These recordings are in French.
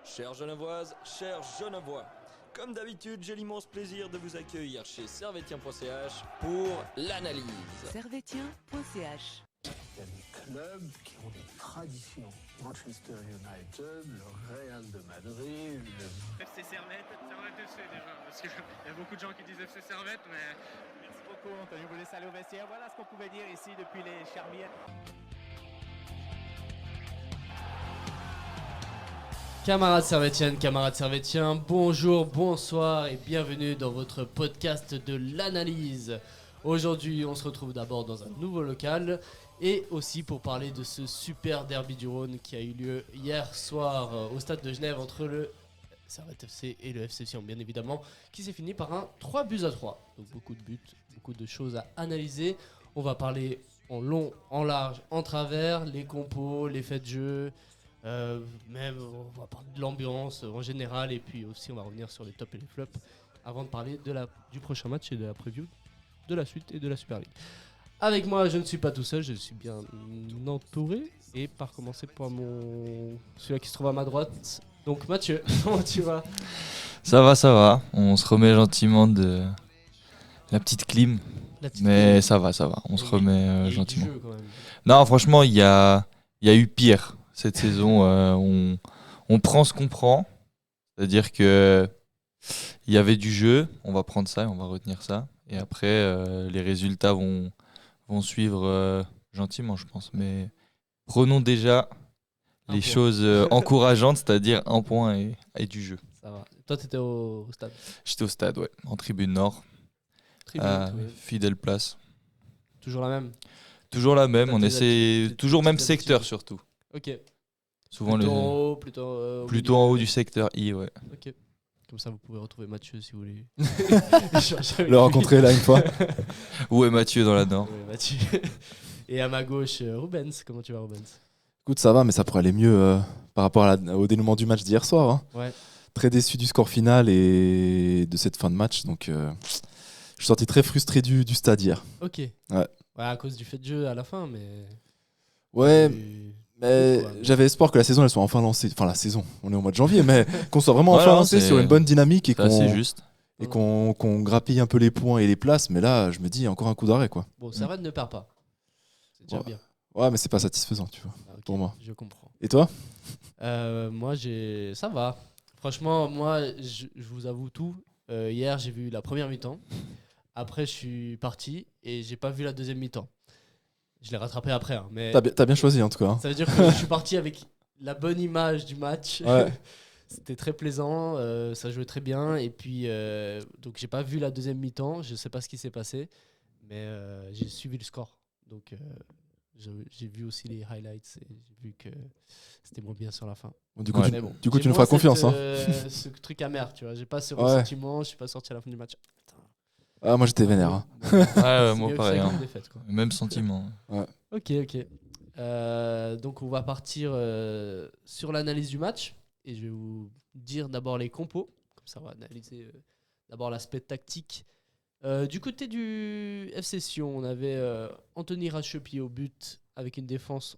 Chères Genevoises, chers Genevois, comme d'habitude, j'ai l'immense plaisir de vous accueillir chez Servetien.ch pour l'analyse. Servetien.ch. Il y a des clubs qui ont des traditions. Manchester United, le Real de Madrid, FC Servette FC déjà, parce qu'il y a beaucoup de gens qui disent FC Servette, mais... Merci beaucoup Anthony, vous laissez aller au vestiaire. Voilà ce qu'on pouvait dire ici depuis les Charmières. Camarades Servétiens, bonjour, bonsoir et bienvenue dans votre podcast de l'analyse. Aujourd'hui, on se retrouve d'abord dans un nouveau local et aussi pour parler de ce super derby du Rhône qui a eu lieu hier soir au stade de Genève entre le Servette FC et le FC Sion, bien évidemment, qui s'est fini par un 3-3. Donc beaucoup de buts, beaucoup de choses à analyser. On va parler en long, en large, en travers, les compos, les faits de jeu. Même on va parler de l'ambiance en général et puis aussi on va revenir sur les tops et les flops avant de parler du prochain match et de la preview de la suite et de la Super League. Avec moi, je ne suis pas tout seul, je suis bien entouré et par commencer par celui qui se trouve à ma droite. Donc Mathieu, comment tu vas ? Ça va, on se remet gentiment de la petite clim, mais ça va, on se remet gentiment. Non, franchement, il y a eu pire. Cette saison, on prend ce qu'on prend, c'est-à-dire que il y avait du jeu, on va prendre ça et on va retenir ça. Et après, les résultats vont suivre gentiment, je pense. Mais prenons déjà les choses encourageantes, c'est-à-dire un point et du jeu. Ça va. Toi, tu étais au stade ? J'étais au stade, ouais, en tribune nord, fidèle place. Toujours la même ? Toujours la même, on essaie toujours même secteur surtout. Ok. Souvent plutôt en haut, plutôt en haut du secteur I, ouais. Ok. Comme ça, vous pouvez retrouver Mathieu si vous voulez. Le rencontrer là une fois. Où est Mathieu dans la Nord ? Ouais, Mathieu. Et à ma gauche, Rubens. Comment tu vas, Rubens ? Écoute, ça va, mais ça pourrait aller mieux par rapport au dénouement du match d'hier soir. Hein. Ouais. Très déçu du score final et de cette fin de match. Donc, je suis sorti très frustré du stade hier. Ok. Ouais, à cause du fait de jeu à la fin, mais. Ouais. Mais j'avais espoir que la saison elle soit enfin lancée. Enfin, la saison, on est au mois de janvier, mais qu'on soit vraiment enfin lancé sur une bonne dynamique et qu'on grappille un peu les points et les places. Mais là, je me dis, encore un coup d'arrêt, quoi. Bon, Servette ne perd pas. C'est déjà bien. Ouais, mais c'est pas satisfaisant, tu vois, pour moi. Je comprends. Et toi ? Moi, ça va. Franchement, moi, je vous avoue tout. Hier, j'ai vu la première mi-temps. Après, je suis parti et j'ai pas vu la deuxième mi-temps. Je l'ai rattrapé après. Hein, mais t'as bien choisi en tout cas. Hein. Ça veut dire que je suis parti avec la bonne image du match. Ouais. C'était très plaisant, ça jouait très bien. Et puis, donc j'ai pas vu la deuxième mi-temps. Je sais pas ce qui s'est passé, mais j'ai suivi le score. Donc j'ai vu aussi les highlights et j'ai vu que c'était moins bien sur la fin. Bon, du coup, tu nous feras confiance. Ce truc amer, tu vois. J'ai pas ce ressentiment. Je suis pas sorti à la fin du match. Ah, moi j'étais vénère. Hein. Moi pareil. Hein. Défaite, quoi. Même sentiment. Ouais. Ok. Donc on va partir sur l'analyse du match et je vais vous dire d'abord les compos. Comme ça on va analyser d'abord l'aspect tactique. Du côté du FC Sion, on avait Anthony Rachepi au but avec une défense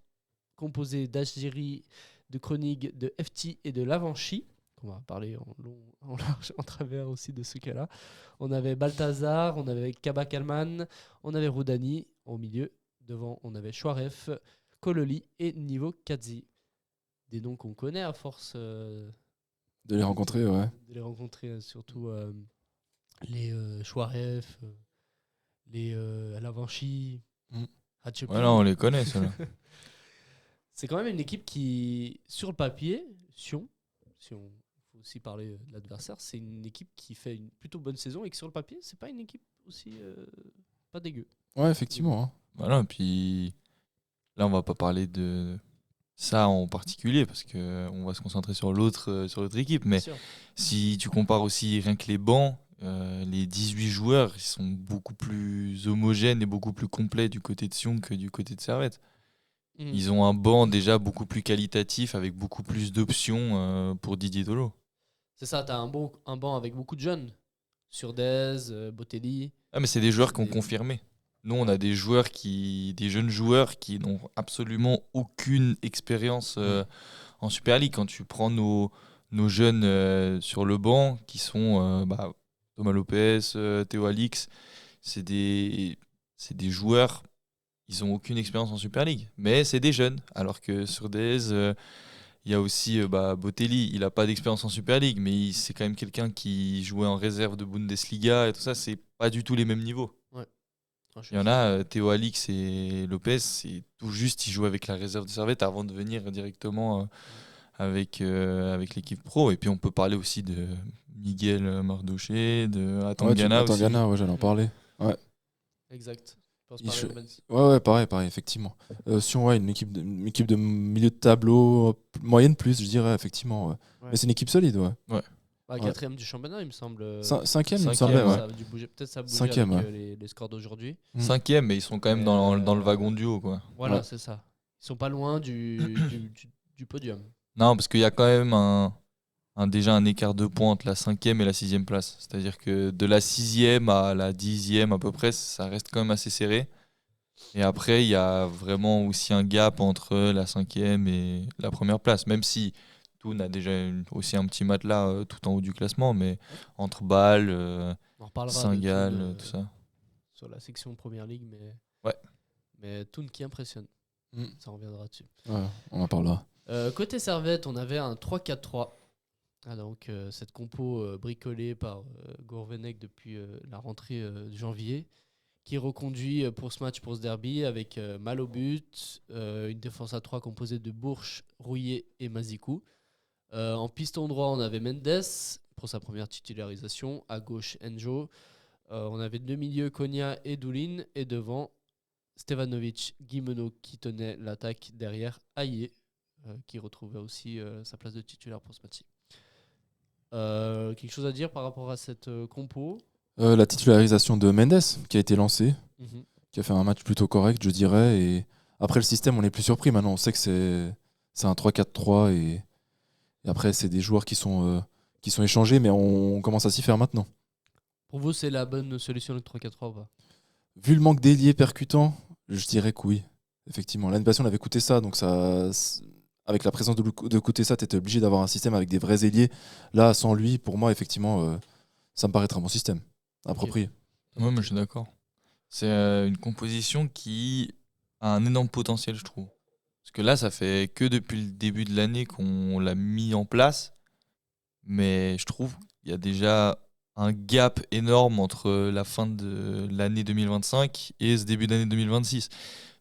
composée d'Algérie, de Kronig, de FT et de Lavanchi. On va parler en long, en large, en travers aussi de ce cas-là. On avait Balthazar, on avait Kaba Kalman, on avait Roudani au milieu. Devant, on avait Chouaref, Kololi et Nivo Kadzi. Des noms qu'on connaît à force de les rencontrer, ouais. De les rencontrer, surtout les Chouaref, les Lavanchi, Hatchepi. Voilà, on les connaît, ceux-là. C'est quand même une équipe qui, sur le papier, Sion, si on faut aussi parler de l'adversaire, c'est une équipe qui fait une plutôt bonne saison et que sur le papier, c'est pas une équipe aussi pas dégueu. Ouais, effectivement. Hein. Voilà, puis là, on va pas parler de ça en particulier parce qu'on va se concentrer sur l'autre équipe. Mais si tu compares aussi rien que les bancs, les 18 joueurs, ils sont beaucoup plus homogènes et beaucoup plus complets du côté de Sion que du côté de Servette. Ils ont un banc déjà beaucoup plus qualitatif avec beaucoup plus d'options pour Didier Dolo. C'est ça, tu as un banc avec beaucoup de jeunes. Surdez, Botelli. Ah, mais c'est des joueurs qui ont confirmé. Nous, on a des jeunes joueurs qui n'ont absolument aucune expérience en Super League. Quand tu prends nos nos jeunes sur le banc qui sont Thomas Lopez, Théo Alix, c'est des joueurs, ils n'ont aucune expérience en Super League, mais c'est des jeunes. Alors que sur DS, il y a aussi Botelli, il n'a pas d'expérience en Super League, mais c'est quand même quelqu'un qui jouait en réserve de Bundesliga et tout ça, c'est pas du tout les mêmes niveaux. Ouais. Il y en a, Théo Alix et Lopez, c'est tout juste, ils jouent avec la réserve de Servette avant de venir directement avec l'équipe pro. Et puis on peut parler aussi de Miguel Mardoché, de Atangana aussi. Atangana, ouais, j'allais en parler. Ouais. Exact. Ouais, pareil, effectivement. Sion, ouais, une équipe de milieu de tableau, moyenne plus, je dirais, effectivement. Ouais. Ouais. Mais c'est une équipe solide, ouais. Quatrième du championnat, il me semble. Cinquième, il me semblait, ouais. Peut-être ça a bougé cinquième, avec les scores d'aujourd'hui. Cinquième, mais ils sont quand même dans le wagon du haut, quoi. Voilà, c'est ça. Ils sont pas loin du podium. Non, parce qu'il y a quand même déjà un écart de points entre la 5e et la 6e place. C'est-à-dire que de la 6e à la 10e à peu près, ça reste quand même assez serré. Et après, il y a vraiment aussi un gap entre la 5e et la première place. Même si Thun a déjà aussi un petit matelas tout en haut du classement, mais entre Bâle, Saint-Gall, tout ça. Sur la section Première Ligue, mais Thun qui impressionne. Ça reviendra dessus. Ouais, on en parlera. Côté Servette, on avait un 3-4-3. Donc cette compo bricolée par Gourvenec depuis la rentrée de janvier, qui reconduit pour ce match, pour ce derby, avec Mal au but, une défense à 3 composée de Bourche, Rouillet et Mazikou. En piston droit, on avait Mendes pour sa première titularisation, à gauche Enjo. On avait deux milieux, Konya et Doulin, et devant Stevanovic, Guimeno qui tenait l'attaque, derrière Aïe, qui retrouvait aussi sa place de titulaire pour ce match. Quelque chose à dire par rapport à cette compo? La titularisation de Mendes qui a été lancée, qui a fait un match plutôt correct, je dirais. Et après le système, on n'est plus surpris. Maintenant, on sait que c'est un 3-4-3 et après, c'est des joueurs qui sont échangés, mais on commence à s'y faire maintenant. Pour vous, c'est la bonne solution le 3-4-3 ou pas? Vu le manque d'ailier percutant, je dirais que oui. Effectivement, l'année passée, on avait coûté ça, donc ça. Avec la présence de Koutessa, tu étais obligé d'avoir un système avec des vrais ailiers. Là, sans lui, pour moi, effectivement, ça me paraît être un bon système, approprié. Ouais, moi je suis d'accord. C'est une composition qui a un énorme potentiel, je trouve. Parce que là, ça fait que depuis le début de l'année qu'on l'a mis en place. Mais je trouve qu'il y a déjà un gap énorme entre la fin de l'année 2025 et ce début d'année 2026.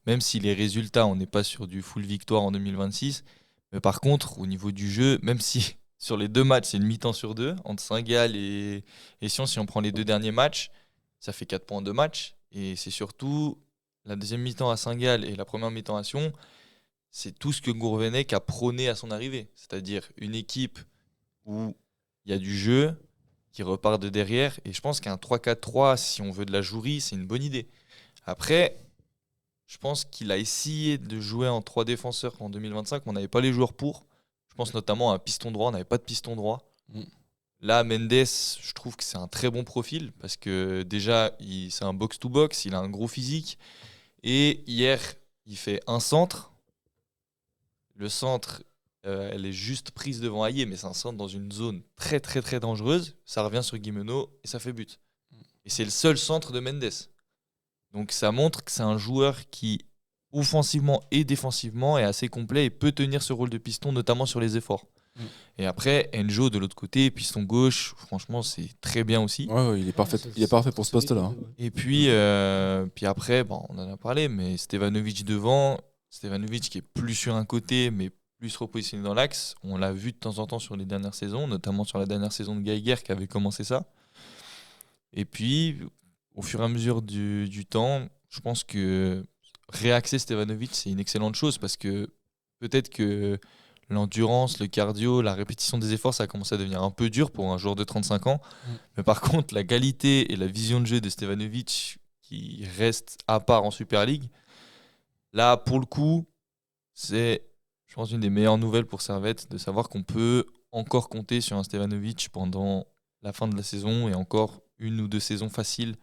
Même si les résultats, on n'est pas sur du full victoire en 2026. Mais par contre, au niveau du jeu, même si sur les deux matchs, c'est une mi-temps sur deux, entre Saint-Gall et Sion, si on prend les deux derniers matchs, ça fait 4 points de match. Et c'est surtout la deuxième mi-temps à Saint-Gall et la première mi-temps à Sion, c'est tout ce que Gourvenec a prôné à son arrivée. C'est-à-dire une équipe où il y a du jeu qui repart de derrière. Et je pense qu'un 3-4-3, si on veut de la jouerie, c'est une bonne idée. Après, je pense qu'il a essayé de jouer en 3 défenseurs en 2025, mais on n'avait pas les joueurs pour. Je pense notamment à un piston droit, on n'avait pas de piston droit. Là, Mendes, je trouve que c'est un très bon profil, parce que déjà, c'est un box-to-box, il a un gros physique. Et hier, il fait un centre. Le centre, elle est juste prise devant Aïe, mais c'est un centre dans une zone très très très dangereuse. Ça revient sur Guimeno et ça fait but. Et c'est le seul centre de Mendes. Donc ça montre que c'est un joueur qui, offensivement et défensivement, est assez complet et peut tenir ce rôle de piston, notamment sur les efforts. Et après, Enjo de l'autre côté, piston gauche, franchement, c'est très bien aussi. Ouais, il est parfait, il est parfait pour ce poste-là. Et puis après, on en a parlé, mais Stevanovic devant, Stevanovic qui est plus sur un côté, mais plus repositionné dans l'axe. On l'a vu de temps en temps sur les dernières saisons, notamment sur la dernière saison de Geiger qui avait commencé ça. Et puis, au fur et à mesure du temps, je pense que réaxer Stevanovic, c'est une excellente chose parce que peut-être que l'endurance, le cardio, la répétition des efforts, ça a commencé à devenir un peu dur pour un joueur de 35 ans. Mais par contre, la qualité et la vision de jeu de Stevanovic qui reste à part en Super League, là, pour le coup, c'est, je pense, une des meilleures nouvelles pour Servette de savoir qu'on peut encore compter sur un Stevanovic pendant la fin de la saison et encore 1 ou 2 saisons faciles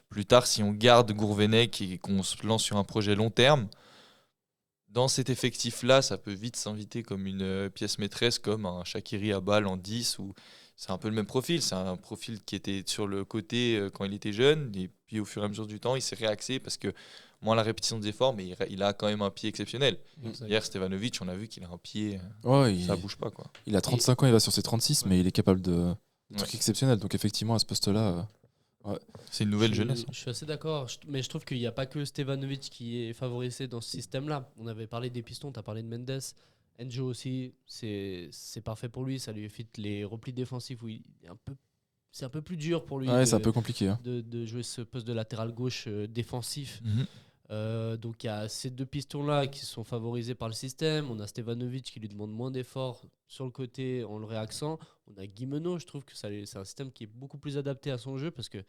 plus tard si on garde Gourvenec et qu'on se lance sur un projet long terme. dans cet effectif-là, ça peut vite s'inviter comme une pièce maîtresse, comme un Shaqiri à balle en 10, où c'est un peu le même profil. C'est un profil qui était sur le côté quand il était jeune, et puis au fur et à mesure du temps, il s'est réaxé parce que moins la répétition des efforts, mais il a quand même un pied exceptionnel. Hier, Stevanovic, on a vu qu'il a un pied, ça bouge pas, quoi. Il a 35 ans, il va sur ses 36, mais il est capable de trucs exceptionnels. Donc effectivement, à ce poste-là... C'est une nouvelle jeunesse. Je suis assez d'accord, mais je trouve qu'il n'y a pas que Stevanovic qui est favorisé dans ce système-là. On avait parlé des pistons, tu as parlé de Mendes. Enjo aussi, c'est parfait pour lui. Ça lui évite les replis défensifs où c'est un peu plus dur pour lui c'est un peu compliqué, hein. de jouer ce poste de latéral gauche défensif. Donc il y a ces deux pistons-là qui sont favorisés par le système. On a Stevanovic qui lui demande moins d'efforts sur le côté en le réaxant. On a Guimeno, je trouve que c'est un système qui est beaucoup plus adapté à son jeu parce qu'il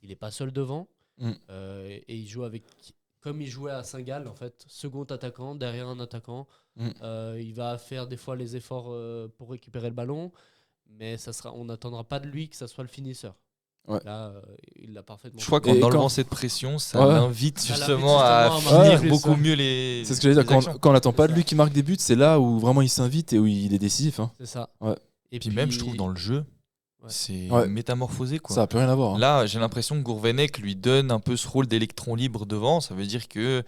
n'est pas seul devant. Et il joue comme il jouait à Saint-Gall, en fait, second attaquant, derrière un attaquant. Il va faire des fois les efforts pour récupérer le ballon, mais on n'attendra pas de lui que ça soit le finisseur. Là, il l'a parfaitement. Je crois qu'en enlevant cette pression, ça l'invite justement à finir beaucoup mieux les. C'est ce que j'allais dire. Quand on n'attend pas de lui qui marque des buts, c'est là où vraiment il s'invite et où il est décisif. Hein. C'est ça. Et puis même, je trouve, dans le jeu, c'est métamorphosé, quoi. Ça n'a plus rien à voir. Hein. Là, j'ai l'impression que Gourvenec lui donne un peu ce rôle d'électron libre devant. Ça veut dire que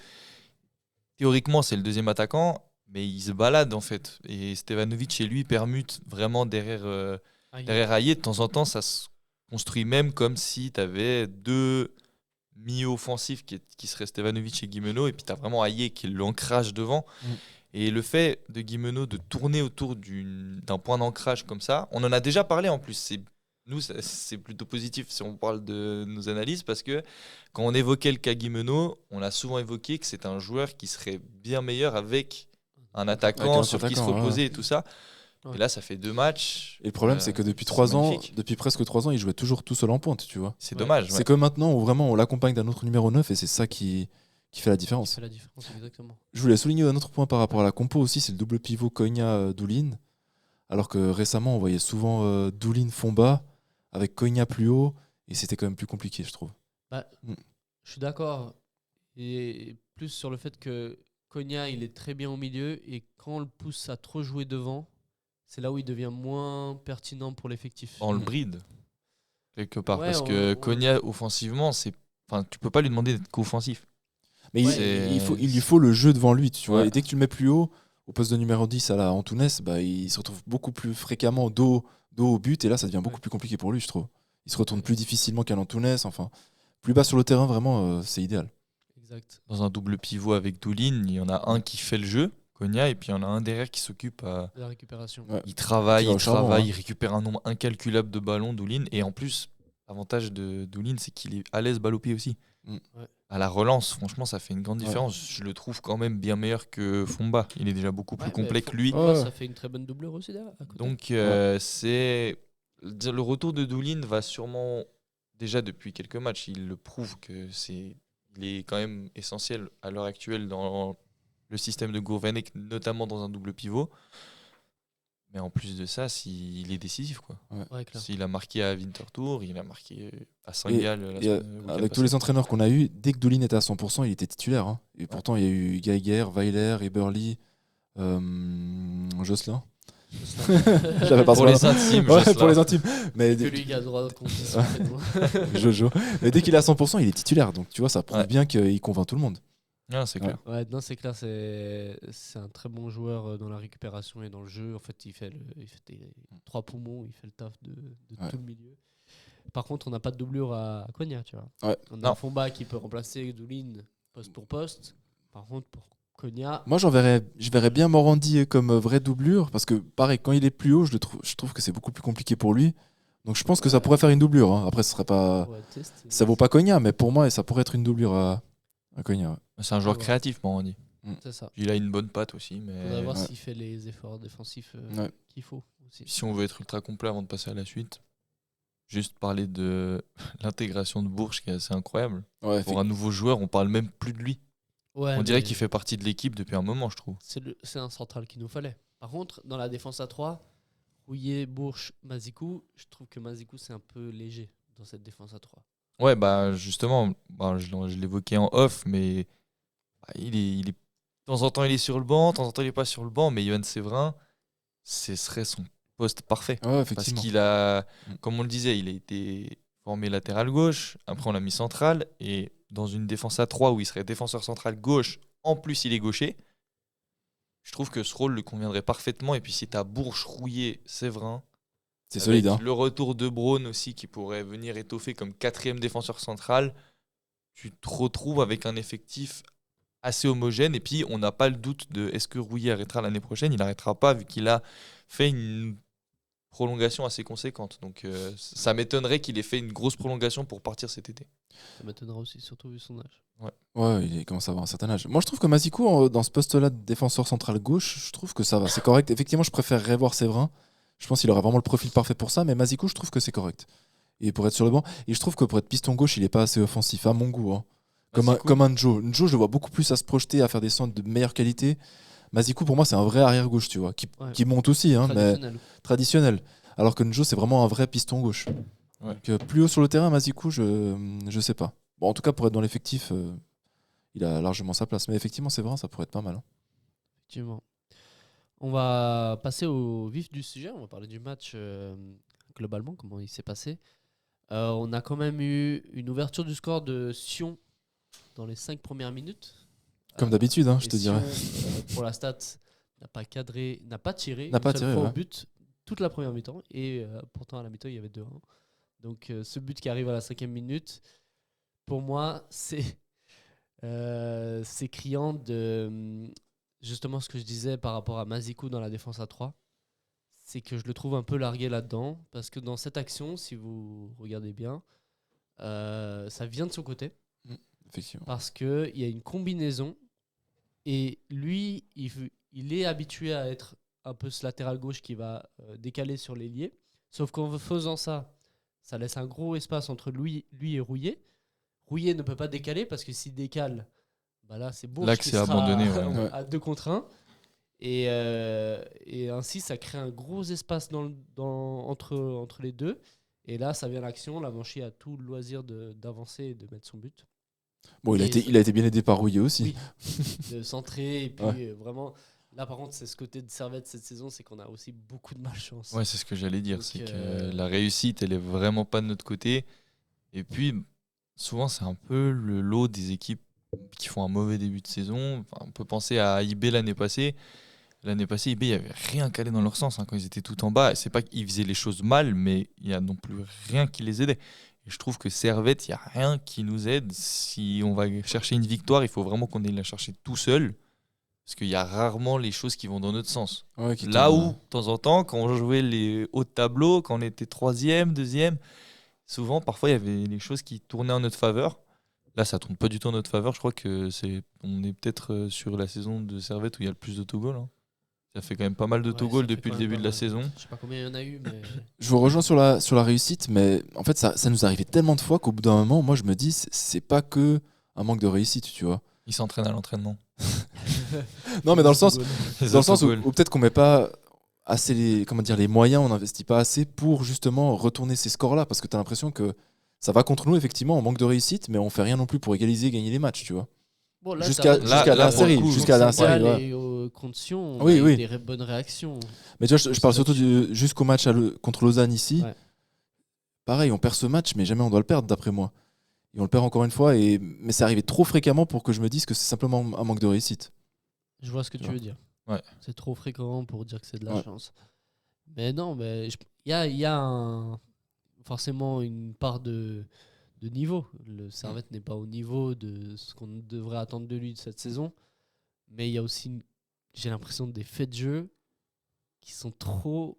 théoriquement, c'est le deuxième attaquant, mais il se balade en fait. Et Stevanovic chez lui permute vraiment derrière Aïe. De temps en temps, ça se construit même comme si tu avais deux mi-offensifs qui seraient Stevanovic et Guimeno, et puis tu as vraiment Aïe qui est l'ancrage devant. Et le fait de Guimeno de tourner autour d'un point d'ancrage comme ça, on en a déjà parlé en plus. Nous, c'est plutôt positif si on parle de nos analyses, parce que quand on évoquait le cas Guimeno, on a souvent évoqué que c'est un joueur qui serait bien meilleur avec un attaquant sur qui se reposer et tout ça. Et là, ça fait 2 matchs. Et le problème, c'est que depuis presque 3 ans, il jouait toujours tout seul en pointe, tu vois. C'est dommage. C'est comme maintenant où vraiment on l'accompagne d'un autre numéro 9 et c'est ça qui fait la différence. Qui fait la différence, exactement. Je voulais souligner un autre point par rapport à la compo aussi, c'est le double pivot Konya-Doulin. Alors que récemment, on voyait souvent Doulin-Fomba avec Konya plus haut, et c'était quand même plus compliqué, je trouve. Je suis d'accord. Et plus sur le fait que Konya, il est très bien au milieu, et quand on le pousse à trop jouer devant, c'est là où il devient moins pertinent pour l'effectif. On le bride, quelque part. Parce que Konya, offensivement, tu peux pas lui demander d'être qu'offensif. Mais il lui faut le jeu devant lui. Tu vois. Et dès que tu le mets plus haut, au poste de numéro 10 à la Antunes, il se retrouve beaucoup plus fréquemment dos au but. Et là, ça devient beaucoup plus compliqué pour lui, je trouve. Il se retourne plus difficilement qu'à l'Antunes. Enfin, plus bas sur le terrain, vraiment, c'est idéal. Exact. Dans un double pivot avec Doulin, il y en a un qui fait le jeu, Konya, et puis il y en a un derrière qui s'occupe de la récupération. Il travaille, il récupère un nombre incalculable de ballons, Doulin. Et en plus, l'avantage de Doulin, c'est qu'il est à l'aise balle au pied aussi. À la relance, franchement, ça fait une grande différence. Je le trouve quand même bien meilleur que Fomba. Il est déjà beaucoup plus complet que lui. Ça fait une très bonne doublure aussi derrière. Donc, c'est le retour de Doulin va sûrement, déjà depuis quelques matchs, il le prouve que il est quand même essentiel à l'heure actuelle dans le système de Gourvenec, notamment dans un double pivot. Mais en plus de ça, il est décisif, quoi. S'il a marqué à Winterthur, il a marqué à Saint-Gall. Avec tous les entraîneurs qu'on a eu, dès que Doulin était à 100%, il était titulaire. Hein. Et pourtant, il y a eu Geiger, Weiler, Eberly, Jocelyn. J'avais pas pour les intimes. Pour les intimes. Mais que lui qui a le droit qu'on dise Jojo. Mais dès qu'il est à 100%, il est titulaire. Donc tu vois, ça prouve bien qu'il convainc tout le monde. Non, c'est clair. C'est clair, c'est un très bon joueur dans la récupération et dans le jeu. En fait, il fait 3 poumons, il fait le taf de tout le milieu. Par contre, on n'a pas de doublure à Konya, tu vois. On a un Fomba qui peut remplacer Doulin poste pour poste. Par contre, pour Konya... Moi, je verrais bien Morandi comme vraie doublure, parce que pareil, quand il est plus haut, je trouve que c'est beaucoup plus compliqué pour lui. Donc je pense que ça pourrait faire une doublure. Hein. Après, ce serait pas... ça vaut pas Konya, mais pour moi, ça pourrait être une doublure à Konya. C'est un joueur créatif, Morandi. C'est ça. Il a une bonne patte aussi. Mais... Il faudrait voir s'il fait les efforts défensifs qu'il faut. Aussi. Si on veut être ultra complet avant de passer à la suite, juste parler de l'intégration de Bourges qui est assez incroyable. Pour un nouveau joueur, on parle même plus de lui. On dirait qu'il fait partie de l'équipe depuis un moment, je trouve. C'est un central qu'il nous fallait. Par contre, dans la défense à 3, Rouillet, Bourges, Mazikou, je trouve que Mazikou c'est un peu léger dans cette défense à 3. Ouais, justement, je l'évoquais en off, mais il est temps en temps, il est sur le banc, de temps en temps, il n'est pas sur le banc. Mais Yoann Séverin, ce serait son poste parfait. Ouais, parce qu'il a, comme on le disait, il a été formé latéral gauche. Après, on l'a mis central. Et dans une défense à 3 où il serait défenseur central gauche, en plus, il est gaucher. Je trouve que ce rôle lui conviendrait parfaitement. Et puis, si tu as Bourges, Rouillet, Séverin, c'est solide. Le retour de Braun aussi qui pourrait venir étoffer comme 4e défenseur central, tu te retrouves avec un effectif assez homogène. Et puis, on n'a pas le doute de est-ce que Rouillet arrêtera l'année prochaine. Il n'arrêtera pas vu qu'il a fait une prolongation assez conséquente. Donc, ça m'étonnerait qu'il ait fait une grosse prolongation pour partir cet été. Ça m'étonnerait aussi, surtout vu son âge. Ouais, il commence à avoir un certain âge. Moi, je trouve que Mazikou, dans ce poste-là de défenseur central gauche, je trouve que ça va. C'est correct. Effectivement, je préférerais voir Séverin. Je pense qu'il aurait vraiment le profil parfait pour ça. Mais Mazikou, je trouve que c'est correct. Et pour être sur le banc. Et je trouve que pour être piston gauche, il n'est pas assez offensif, à mon goût. Hein. Comme un Joe. Joe, je le vois beaucoup plus à se projeter, à faire des centres de meilleure qualité. Mazikou, pour moi, c'est un vrai arrière-gauche, tu vois, qui monte aussi, hein, mais traditionnel. Alors que Njo, c'est vraiment un vrai piston gauche. Ouais. Donc, plus haut sur le terrain, Mazikou, je sais pas. Bon, en tout cas, pour être dans l'effectif, il a largement sa place. Mais effectivement, c'est vrai, ça pourrait être pas mal. Hein. Effectivement. On va passer au vif du sujet. On va parler du match globalement, comment il s'est passé. On a quand même eu une ouverture du score de Sion dans les 5 premières minutes. Comme d'habitude, hein, je te dirais. Pour la stat, n'a pas tiré au but toute la première mi-temps. Et pourtant, à la mi-temps, il y avait 2-1. Donc, ce but qui arrive à la 5e minute, pour moi, c'est criant de justement ce que je disais par rapport à Mazikou dans la défense à 3. C'est que je le trouve un peu largué là-dedans. Parce que dans cette action, si vous regardez bien, ça vient de son côté. Effectivement. Parce qu'il y a une combinaison. Et lui, il est habitué à être un peu ce latéral gauche qui va décaler sur l'ailier. Sauf qu'en faisant ça, ça laisse un gros espace entre lui et Rouillet. Rouillet ne peut pas décaler parce que s'il décale, bah là, c'est Bourges qui sera abandonné, à 2 contre 1. Et ainsi, ça crée un gros espace entre les deux. Et là, ça vient l'action. La Manchy a tout le loisir d'avancer et de mettre son but. Bon, il a été bien aidé par Rouillet aussi. Oui, de centrer. Et puis vraiment, là par contre, c'est ce côté de Servette cette saison, c'est qu'on a aussi beaucoup de malchance. Ouais, c'est ce que j'allais dire. Donc, c'est que la réussite, elle est vraiment pas de notre côté. Et puis, souvent, c'est un peu le lot des équipes qui font un mauvais début de saison. Enfin, on peut penser à IB l'année passée. L'année passée, IB, il n'y avait rien calé dans leur sens quand ils étaient tout en bas. C'est pas qu'ils faisaient les choses mal, mais il n'y a non plus rien qui les aidait. Et je trouve que Servette, il n'y a rien qui nous aide. Si on va chercher une victoire, il faut vraiment qu'on aille la chercher tout seul. Parce qu'il y a rarement les choses qui vont dans notre sens. Ouais, là où, de temps en temps, quand on jouait les hauts de tableau, quand on était 3e, 2e, souvent, parfois, il y avait les choses qui tournaient en notre faveur. Là, ça ne tourne pas du tout en notre faveur. Je crois on est peut-être sur la saison de Servette où il y a le plus d'autogols. Hein. Ça fait quand même pas mal d'autogols depuis le début de la saison. Je sais pas combien il y en a eu, mais... Je vous rejoins sur la réussite, mais en fait, ça nous arrivait tellement de fois qu'au bout d'un moment, moi, je me dis, c'est pas que un manque de réussite, tu vois. Il s'entraîne à l'entraînement. Non, mais dans le sens où peut-être qu'on met pas assez les moyens, on n'investit pas assez pour justement retourner ces scores-là, parce que tu as l'impression que ça va contre nous, effectivement, on manque de réussite, mais on fait rien non plus pour égaliser et gagner les matchs, tu vois. Bon, là, jusqu'à la série. Contre Sion, on a eu des bonnes réactions. Mais tu vois, je parle surtout jusqu'au match contre Lausanne ici. Ouais. Pareil, on perd ce match, mais jamais on doit le perdre, d'après moi. Et on le perd encore une fois, mais c'est arrivé trop fréquemment pour que je me dise que c'est simplement un manque de réussite. Je vois ce que tu veux dire. Ouais. C'est trop fréquent pour dire que c'est de la chance. Mais non, mais il y a forcément une part de niveau. Le Servette n'est pas au niveau de ce qu'on devrait attendre de lui de cette saison. Mais il y a aussi, j'ai l'impression, des faits de jeu qui sont trop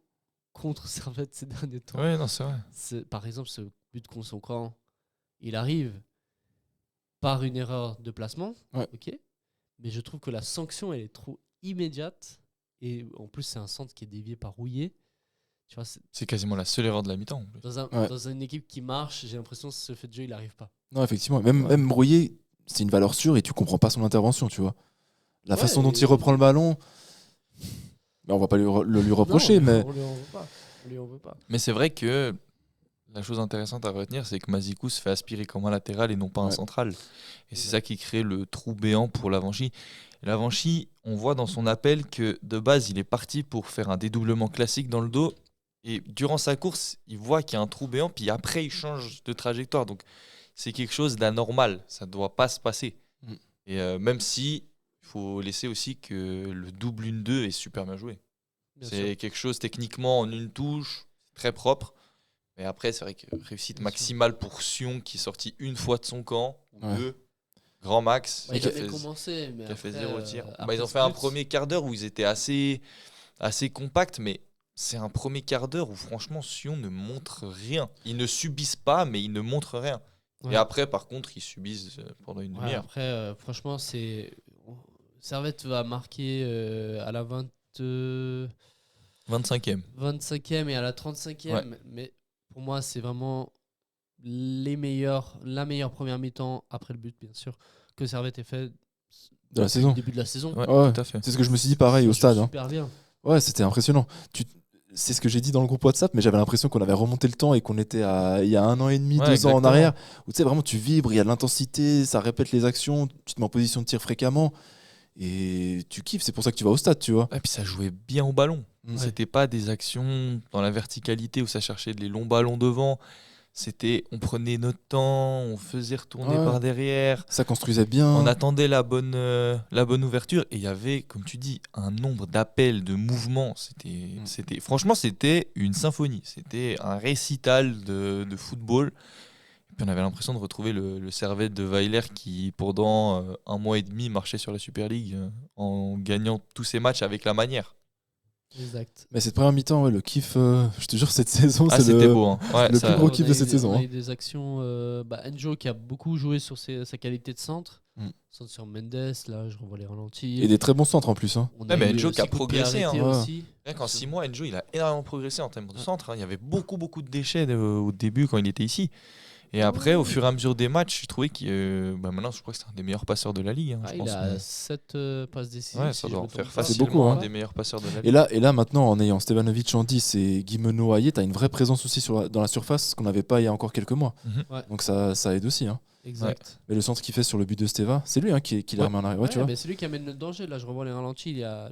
contre Servette ces derniers temps. Ouais, non, c'est vrai. Par exemple, ce but contre son camp, il arrive par une erreur de placement. Ouais. Ok. Mais je trouve que la sanction, elle est trop immédiate. Et en plus, c'est un centre qui est dévié par Rouillet. Tu vois, c'est quasiment la seule erreur de la mi-temps. Dans une équipe qui marche, j'ai l'impression que ce fait de jeu, il n'arrive pas. Non, effectivement. Même Rouillet, c'est une valeur sûre et tu comprends pas son intervention, tu vois. La façon dont il reprend le ballon, on va pas lui reprocher, non, mais... On lui en veut pas. Mais c'est vrai que la chose intéressante à retenir, c'est que Mazikou se fait aspirer comme un latéral et non pas un central. Et c'est ça qui crée le trou béant pour Lavanchy. Lavanchy, on voit dans son appel que de base, il est parti pour faire un dédoublement classique dans le dos. Et durant sa course, il voit qu'il y a un trou béant, puis après, il change de trajectoire. Donc, c'est quelque chose d'anormal. Ça ne doit pas se passer. Et même si, il faut laisser aussi que le double 1-2 est super bien joué. C'est quelque chose techniquement en une touche, très propre. Mais après, c'est vrai que réussite maximale pour Sion qui est sorti une fois de son camp, ou deux. Grand max. Il avait commencé, mais qui a fait après, 0 tir. Ils ont fait un premier quart d'heure où ils étaient assez compacts, mais c'est un premier quart d'heure où franchement Sion ne montre rien. Ils ne subissent pas, mais ils ne montrent rien. Et après, par contre, ils subissent pendant une demi-heure. Après, franchement, Servette va marquer à la 25e. 25e et à la 35e. Mais pour moi, c'est vraiment la meilleure première mi-temps, après le but, bien sûr, que Servette ait fait de la saison. Début de la saison. Ouais, tout à fait. C'est ce que je me suis dit pareil au stade. Super bien. Ouais, c'était impressionnant. C'est ce que j'ai dit dans le groupe WhatsApp, mais j'avais l'impression qu'on avait remonté le temps et qu'on était il y a 1 an et demi, 2 ans en arrière, où tu sais, vraiment tu vibres, il y a de l'intensité, ça répète les actions, tu te mets en position de tir fréquemment et tu kiffes, c'est pour ça que tu vas au stade, tu vois. Et puis ça jouait bien au ballon. C'était pas des actions dans la verticalité où ça cherchait les longs ballons devant. On prenait notre temps, on faisait retourner par derrière. Ça construisait bien. On attendait la bonne ouverture. Et il y avait, comme tu dis, un nombre d'appels, de mouvements. Franchement, c'était une symphonie. C'était un récital de football. Et puis on avait l'impression de retrouver le Servette de Weiler qui, pendant 1 mois et demi, marchait sur la Super League en gagnant tous ses matchs avec la manière. Exact. Mais cette première mi-temps, le kiff, je te jure, cette saison, c'est beau, hein. le plus gros kiff de cette saison. On a eu des actions. Enjo qui a beaucoup joué sur sa qualité de centre. Centre sur Mendes, là, je revois les ralentis. Et des très bons centres en plus. Hein. Mais Enjo qui a progressé. Aussi. En 6 mois, Enjo il a énormément progressé en termes de centre. Il y avait beaucoup de déchets au début quand il était ici. Et après, au fur et à mesure des matchs, j'ai trouvé que maintenant, je crois que c'est un des meilleurs passeurs de la Ligue. Il a 7 passes décisives. Ouais, ça doit en faire facilement beaucoup, un des meilleurs passeurs de la Ligue. Et là, maintenant, en ayant Stevanovic en 10 et Guimeno Hayé, tu as une vraie présence aussi dans la surface, ce qu'on n'avait pas il y a encore quelques mois. Donc ça aide aussi. Hein. Exact. Mais le centre qu'il fait sur le but de Steva, c'est lui qui l'a remis en arrière. Tu vois. C'est lui qui amène le danger. Là, je revois les ralentis. Il y a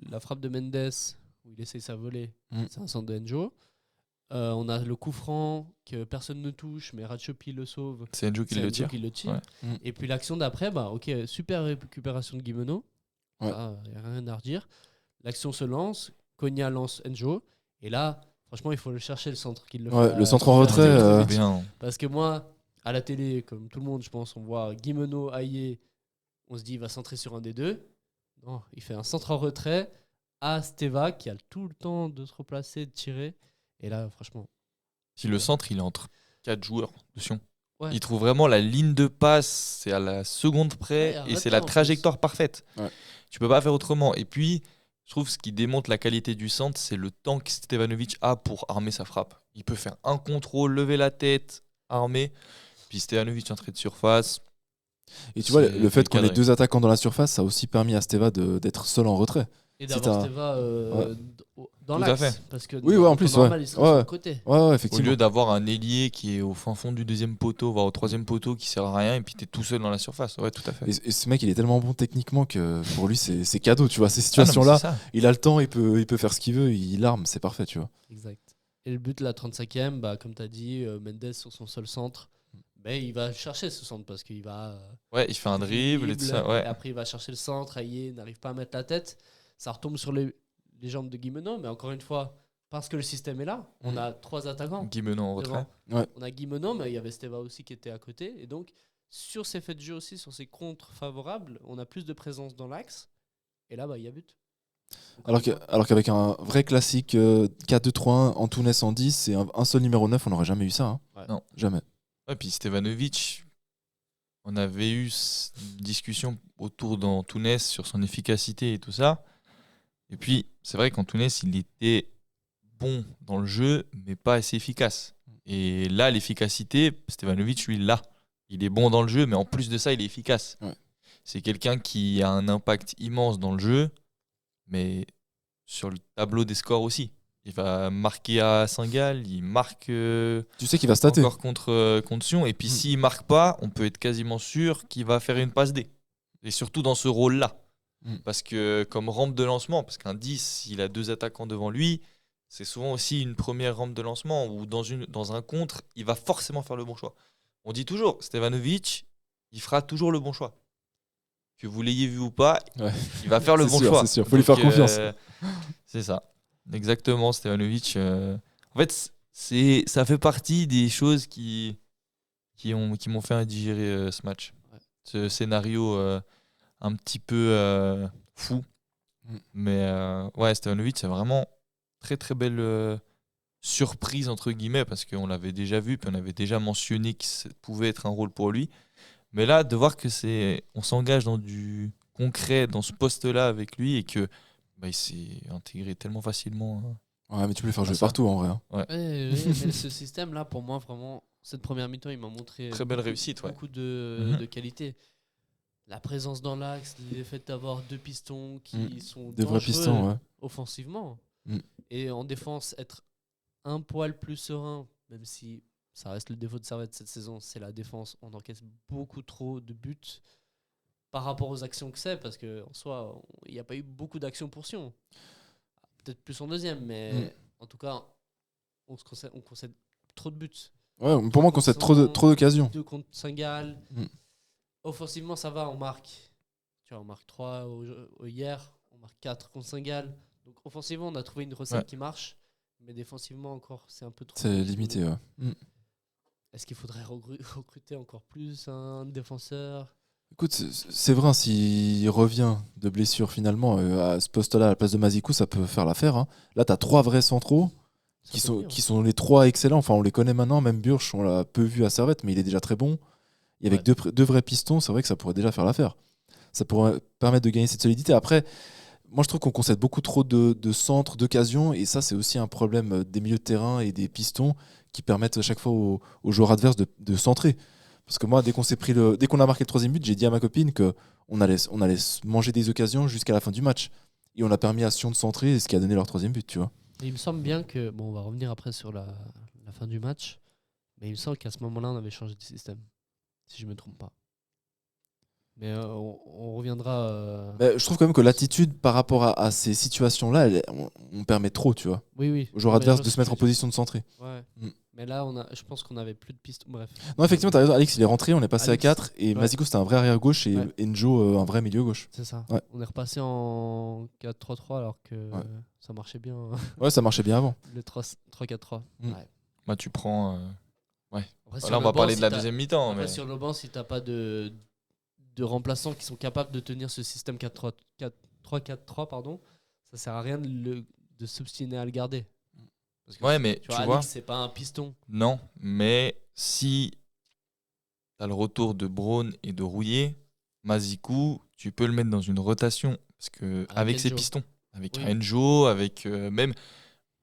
la frappe de Mendes où il essaie sa volée. C'est un centre de Enjo. On a le coup franc que personne ne touche, mais Ratchopi le sauve. C'est Enjo qui le tire. Et puis l'action d'après, super récupération de Guimeno. Il n'y a rien à redire. L'action se lance, Konya lance Enjo. Et là, franchement, il faut le chercher, le centre qu'il le fait. Le centre en retrait. Parce que moi, à la télé, comme tout le monde, je pense, on voit Guimeno, Hayé. On se dit, il va centrer sur un des deux. Non, il fait un centre en retrait à Steva qui a tout le temps de se replacer, de tirer. Et là, franchement. Si le centre, il est entre 4 joueurs de Sion. Il trouve vraiment la ligne de passe, c'est à la seconde près et c'est la trajectoire parfaite. Tu peux pas faire autrement. Et puis, je trouve ce qui démontre la qualité du centre, c'est le temps que Stevanovic a pour armer sa frappe. Il peut faire un contrôle, lever la tête, armer. Puis Stevanovic entrée de surface. Et tu vois, le fait qu'on ait 2 attaquants dans la surface, ça a aussi permis à Steva d'être seul en retrait. Et d'avoir Steva dans l'axe. Tout à fait. Parce que en plus, normal, il sera sur le côté. Effectivement. Au lieu d'avoir un ailier qui est au fin fond du 2e poteau, voire au 3e poteau, qui sert à rien, et puis tu es tout seul dans la surface. Ouais, tout à fait. Et ce mec, il est tellement bon techniquement que pour lui, c'est cadeau, tu vois. Ces situations-là, il a le temps, il peut faire ce qu'il veut, il arme, c'est parfait, tu vois. Exact. Et le but, la 35e, comme tu as dit, Mendes sur son seul centre. Mais il va chercher ce centre parce qu'il va. Il fait un dribble et tout ça. Et après, il va chercher le centre. Hayé n'arrive pas à mettre la tête. Ça retombe sur les jambes de Guimeno. Mais encore une fois, parce que le système est là, on a 3 attaquants. Guimeno en retrait. On a Guimeno, mais il y avait Steva aussi qui était à côté. Et donc, sur ces faits de jeu aussi, sur ces contres favorables, on a plus de présence dans l'axe. Et là, il y a but. Alors qu'avec un vrai classique 4-2-3-1, Antunes en 10 et un seul numéro 9, on n'aurait jamais eu ça. Hein. Non. Jamais. Ouais, puis Stevanovic, on avait eu une discussion autour d'Antunes sur son efficacité et tout ça. Et puis, c'est vrai qu'Antunes, il était bon dans le jeu, mais pas assez efficace. Et là, l'efficacité, Stevanovic, lui, là. Il est bon dans le jeu, mais en plus de ça, il est efficace. C'est quelqu'un qui a un impact immense dans le jeu, mais sur le tableau des scores aussi. Il va marquer à Saint-Gall, il marque tu sais qu'il va stater encore contre Sion. Et puis s'il marque pas, on peut être quasiment sûr qu'il va faire une passe D. Et surtout dans ce rôle-là. Parce que comme rampe de lancement, parce qu'un 10, il a 2 attaquants devant lui, c'est souvent aussi une première rampe de lancement où dans un contre, il va forcément faire le bon choix. On dit toujours, Stevanovic, il fera toujours le bon choix. Que vous l'ayez vu ou pas, il va faire le bon choix. C'est sûr, faut lui faire confiance. C'est ça. Exactement, Stevanovic. En fait, ça fait partie des choses qui m'ont fait indigérer ce match. Ouais. Ce scénario un petit peu fou. Mais Stevanovic, c'est vraiment très très belle surprise entre guillemets, parce qu'on l'avait déjà vu, puis on avait déjà mentionné que ça pouvait être un rôle pour lui. Mais là, de voir que on s'engage dans du concret, dans ce poste-là avec lui, et que il s'est intégré tellement facilement. Ouais, mais tu peux le faire jouer partout en vrai. Hein. Ouais. Mais ce système-là, pour moi, vraiment, cette première mi-temps, il m'a montré très belle réussite, beaucoup de qualité. La présence dans l'axe, le fait d'avoir 2 pistons qui sont des vrais pistons, offensivement. Et en défense, être un poil plus serein, même si ça reste le défaut de Servette cette saison, c'est la défense. On encaisse beaucoup trop de buts par rapport aux actions que c'est, parce qu'en soi, il n'y a pas eu beaucoup d'actions pour Sion. Peut-être plus en deuxième, mais en tout cas, on concède trop de buts. Ouais, pour moi, on concède trop d'occasions. 2 contre Saint-Gall. Offensivement, ça va, on marque. Tu vois, on marque 3 hier, on marque 4 contre Saint-Gall. Donc offensivement, on a trouvé une recette qui marche, mais défensivement encore, c'est un peu trop. C'est limité, ouais. Est-ce qu'il faudrait recruter encore plus un défenseur ? Écoute, c'est vrai, s'il revient de blessure finalement à ce poste-là, à la place de Mazikou, ça peut faire l'affaire. Hein. Là, tu as 3 vrais centraux qui sont les 3 excellents. Enfin, on les connaît maintenant. Même Burch, on l'a peu vu à Servette, mais il est déjà très bon. Et avec 2 vrais pistons, c'est vrai que ça pourrait déjà faire l'affaire. Ça pourrait permettre de gagner cette solidité. Après, moi, je trouve qu'on concède beaucoup trop de centres, d'occasions. Et ça, c'est aussi un problème des milieux de terrain et des pistons qui permettent à chaque fois aux joueurs adverses de centrer. Parce que moi, dès qu'on a marqué le 3e but, j'ai dit à ma copine qu'on allait manger des occasions jusqu'à la fin du match. Et on a permis à Sion de centrer, ce qui a donné leur 3e but, tu vois. Et il me semble bien que... Bon, on va revenir après sur la fin du match. Mais il me semble qu'à ce moment-là, on avait changé de système. Si je ne me trompe pas. Mais on reviendra... Je trouve quand même que l'attitude par rapport à ces situations-là, on permet trop, tu vois. Oui. Aux joueurs adverses de se mettre en position de centrer. Ouais. Mais là, je pense qu'on n'avait plus de pistes. Bref. Non, effectivement, tu as raison. Alex, il est rentré, on est passé à 4. Et Mazikou, c'était un vrai arrière-gauche et Enjo, un vrai milieu gauche. C'est ça. Ouais. On est repassé en 4-3-3 alors que ça marchait bien. Ouais, ça marchait bien avant. Le 3-4-3. Bah, tu prends... Après, là, on va parler de la deuxième mi-temps. Après, sur le banc, si tu n'as pas de remplaçants qui sont capables de tenir ce système 3-4-3, pardon, ça sert à rien de s'obstiner à le garder. Parce que mais tu vois, Alix, c'est pas un piston. Non, mais si tu as le retour de Braun et de Rouillet, Mazikou, tu peux le mettre dans une rotation. Parce que avec ses pistons, avec Enjo, avec même...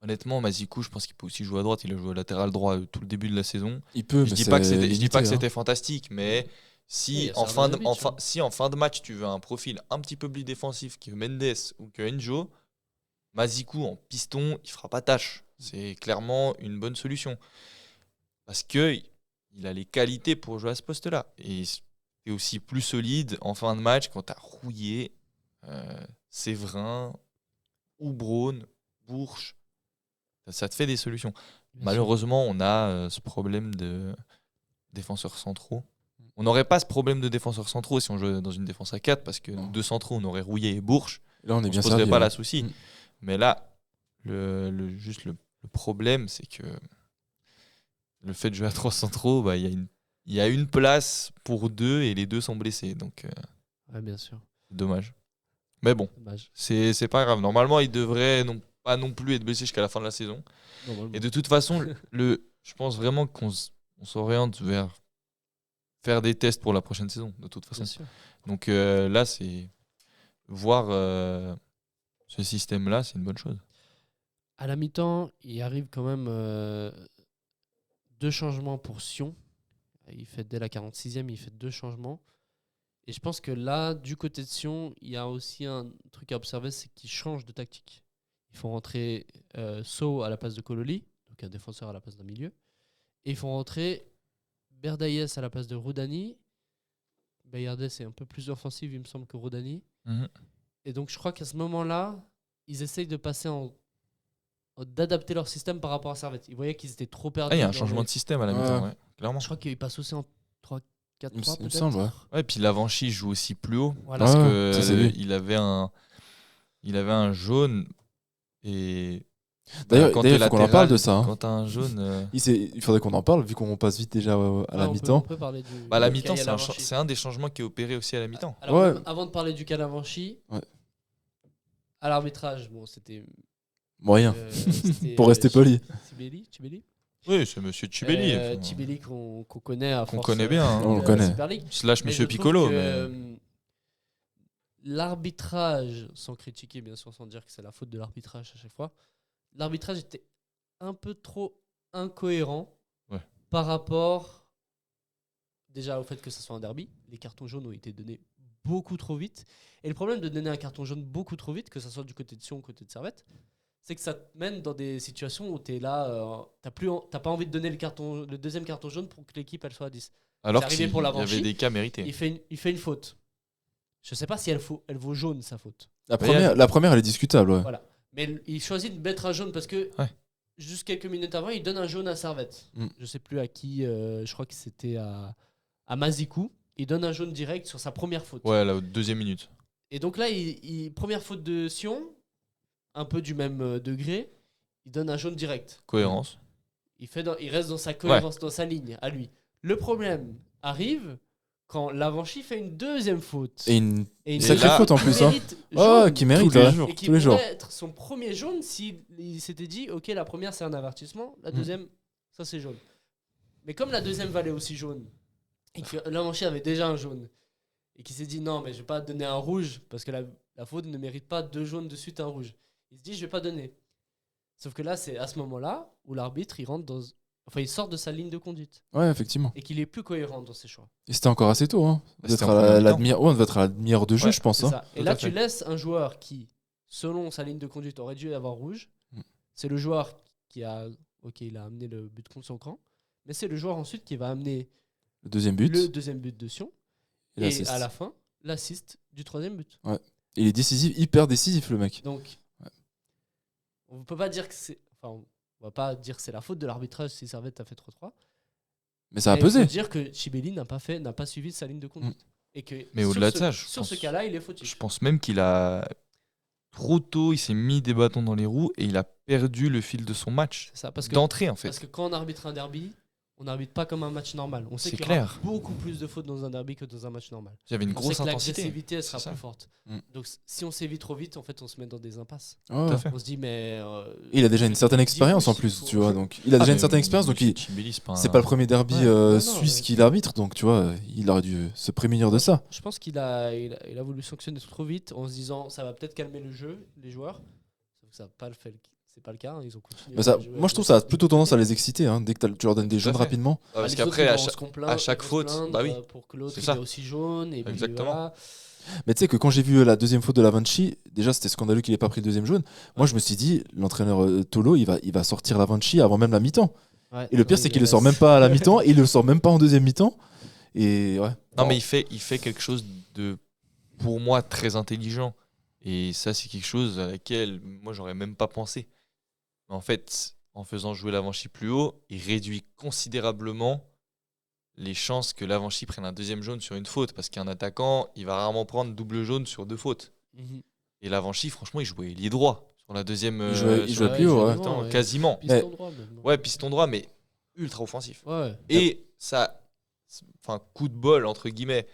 Honnêtement, Mazikou, je pense qu'il peut aussi jouer à droite. Il a joué à latéral droit tout le début de la saison. Il peut, je dis pas que c'était fantastique, mais si en fin de match, tu veux un profil un petit peu plus défensif que Mendes ou que Enjo, Mazikou en piston, il fera pas tâche. C'est clairement une bonne solution. Parce qu'il a les qualités pour jouer à ce poste-là. Et c'est aussi plus solide en fin de match quand tu as Rouillé, Séverin, ou Braun, Bourche. Ça te fait des solutions. Malheureusement, on a ce problème de défenseurs centraux. On n'aurait pas ce problème de défenseurs centraux si on jouait dans une défense à 4, parce que 2 centraux, on aurait Rouillé et Bourche. Là, on ne se poserait pas la souci. Mais là, le problème, c'est que le fait de jouer à 3 centraux, il y a une place pour 2 et les 2 sont blessés. Donc, bien sûr. Dommage. Mais bon, c'est pas grave. Normalement, il devrait pas non plus être blessé jusqu'à la fin de la saison. Et de toute façon, je pense vraiment qu'on s'oriente vers faire des tests pour la prochaine saison, de toute façon. Donc là, c'est voir ce système-là, c'est une bonne chose. À la mi-temps, il arrive quand même 2 changements pour Sion. Il fait dès la 46e, il fait 2 changements. Et je pense que là, du côté de Sion, il y a aussi un truc à observer, c'est qu'il change de tactique. Ils font rentrer Sow à la place de Kololi, donc un défenseur à la place d'un milieu. Et ils font rentrer Berdaïes à la place de Roudani. Bayardes est un peu plus offensif, il me semble, que Roudani. Et donc, je crois qu'à ce moment-là, ils essayent de passer d'adapter leur système par rapport à Servette. Ils voyaient qu'ils étaient trop perdus. Il y a un changement de système à la mi-temps, clairement. Je crois qu'ils passent aussi en 3-4-3 peut-être. Il me semble, ouais. Ouais, puis Lavanchi joue aussi plus haut. Voilà. Parce que il avait un jaune. Et d'ailleurs, il faut qu'on en parle de ça. Quand t'as un jaune. Il faudrait qu'on en parle, vu qu'on passe vite déjà à la mi-temps. On peut parler du la mi-temps, c'est un des changements qui est opéré aussi à la mi-temps. Alors, même avant de parler du cas Lavanchi, à l'arbitrage, bon, c'était. Moyen. Pour rester poli. Tibelli. Oui, c'est monsieur Tibelli. Tibelli qu'on connaît à force. Qu'on connaît bien. On le connaît. Slash monsieur Piccolo. L'arbitrage, sans critiquer bien sûr, sans dire que c'est la faute de l'arbitrage à chaque fois, l'arbitrage était un peu trop incohérent par rapport déjà au fait que ce soit un derby. Les cartons jaunes ont été donnés beaucoup trop vite. Et le problème de donner un carton jaune beaucoup trop vite, que ce soit du côté de Sion ou du côté de Servette, c'est que ça te mène dans des situations où tu es là, t'as pas envie de donner le deuxième carton jaune pour que l'équipe elle soit à 10. Alors qu'il y avait des cas mérités. Il fait une faute. Je sais pas si elle vaut jaune, sa faute. La première, elle est discutable. Ouais. Voilà. Mais il choisit de mettre un jaune parce que juste quelques minutes avant, il donne un jaune à Servette. Je sais plus à qui, je crois que c'était à Mazikou. Il donne un jaune direct sur sa première faute. Ouais, la deuxième minute. Et donc là, première faute de Sion, un peu du même degré, il donne un jaune direct. Cohérence. Il reste dans sa cohérence, dans sa ligne, à lui. Le problème arrive quand Lavanchi fait une deuxième faute. Et une sacrée faute en plus. Qui mérite et qui tous les jours. pourrait être son premier jaune s'il s'était dit ok, la première c'est un avertissement, la deuxième ça c'est jaune. Mais comme la deuxième valait aussi jaune et que Lavanchi avait déjà un jaune et qu'il s'est dit non mais je vais pas donner un rouge parce que la faute ne mérite pas 2 jaunes de suite un rouge. Il se dit je vais pas donner. Sauf que là c'est à ce moment-là où l'arbitre il sort de sa ligne de conduite. Ouais, effectivement. Et qu'il est plus cohérent dans ses choix. Et c'était encore assez tôt. Hein. On devait être à la demi-heure de jeu, je pense. Hein. Et là, tu laisses un joueur qui, selon sa ligne de conduite, aurait dû avoir rouge. C'est le joueur qui a... Ok, il a amené le but contre son camp. Mais c'est le joueur ensuite qui va amener le deuxième but de Sion. Et à la fin, l'assist du troisième but. Ouais. Il est décisif, hyper décisif, le mec. Donc, on ne peut pas dire que c'est... Enfin, on va pas dire que c'est la faute de l'arbitrage si Servette a fait 3-3. Mais ça a pesé. Il faut dire que Tibelli n'a pas suivi sa ligne de conduite. Et que mais au-delà de ça, ce cas-là, il est fautif. Je pense même qu'il a trop tôt, il s'est mis des bâtons dans les roues et il a perdu le fil de son match. C'est ça, d'entrée en fait. Parce que quand on arbitre un derby, on n'arbitre pas comme un match normal. On sait qu'il y aura beaucoup plus de fautes dans un derby que dans un match normal. Il y avait une grosse intensité. L'agressivité elle sera plus forte. Donc si on sévit trop vite, en fait, on se met dans des impasses. On se dit mais il a déjà une certaine expérience en plus, tu vois. Donc il a déjà une certaine expérience, donc c'est pas le premier derby suisse qu'il arbitre, donc tu vois, il aurait dû se prémunir de ça. Je pense qu'il a voulu sanctionner trop vite en se disant ça va peut-être calmer le jeu, les joueurs. Sauf que ça va pas le faire. C'est pas le cas, ils ont continué. Moi je trouve ça a plutôt tendance à les exciter dès que tu leur donnes des jaunes rapidement. Parce qu'après à chaque faute, pour que l'autre ait aussi jaune. Et exactement. Mais tu sais que quand j'ai vu la deuxième faute de Lavanchi, déjà c'était scandaleux qu'il ait pas pris le deuxième jaune. Moi je me suis dit l'entraîneur Tolo il va sortir Lavanchi avant même la mi-temps. Et le pire c'est qu'il le sort même pas à la mi-temps, il le sort même pas en deuxième mi-temps. Et ouais. Non mais il fait quelque chose de pour moi très intelligent. Et ça c'est quelque chose à laquelle moi j'aurais même pas pensé. En fait, en faisant jouer Lavanchi plus haut, il réduit considérablement les chances que Lavanchi prenne un deuxième jaune sur une faute. Parce qu'un attaquant, il va rarement prendre double jaune sur 2 fautes. Et Lavanchi, franchement, il jouait ailier droit sur la deuxième. Il jouait plus haut, quasiment. Piston droit, même. Ouais, piston droit, mais ultra offensif. Ouais. Et ça, coup de bol, entre guillemets,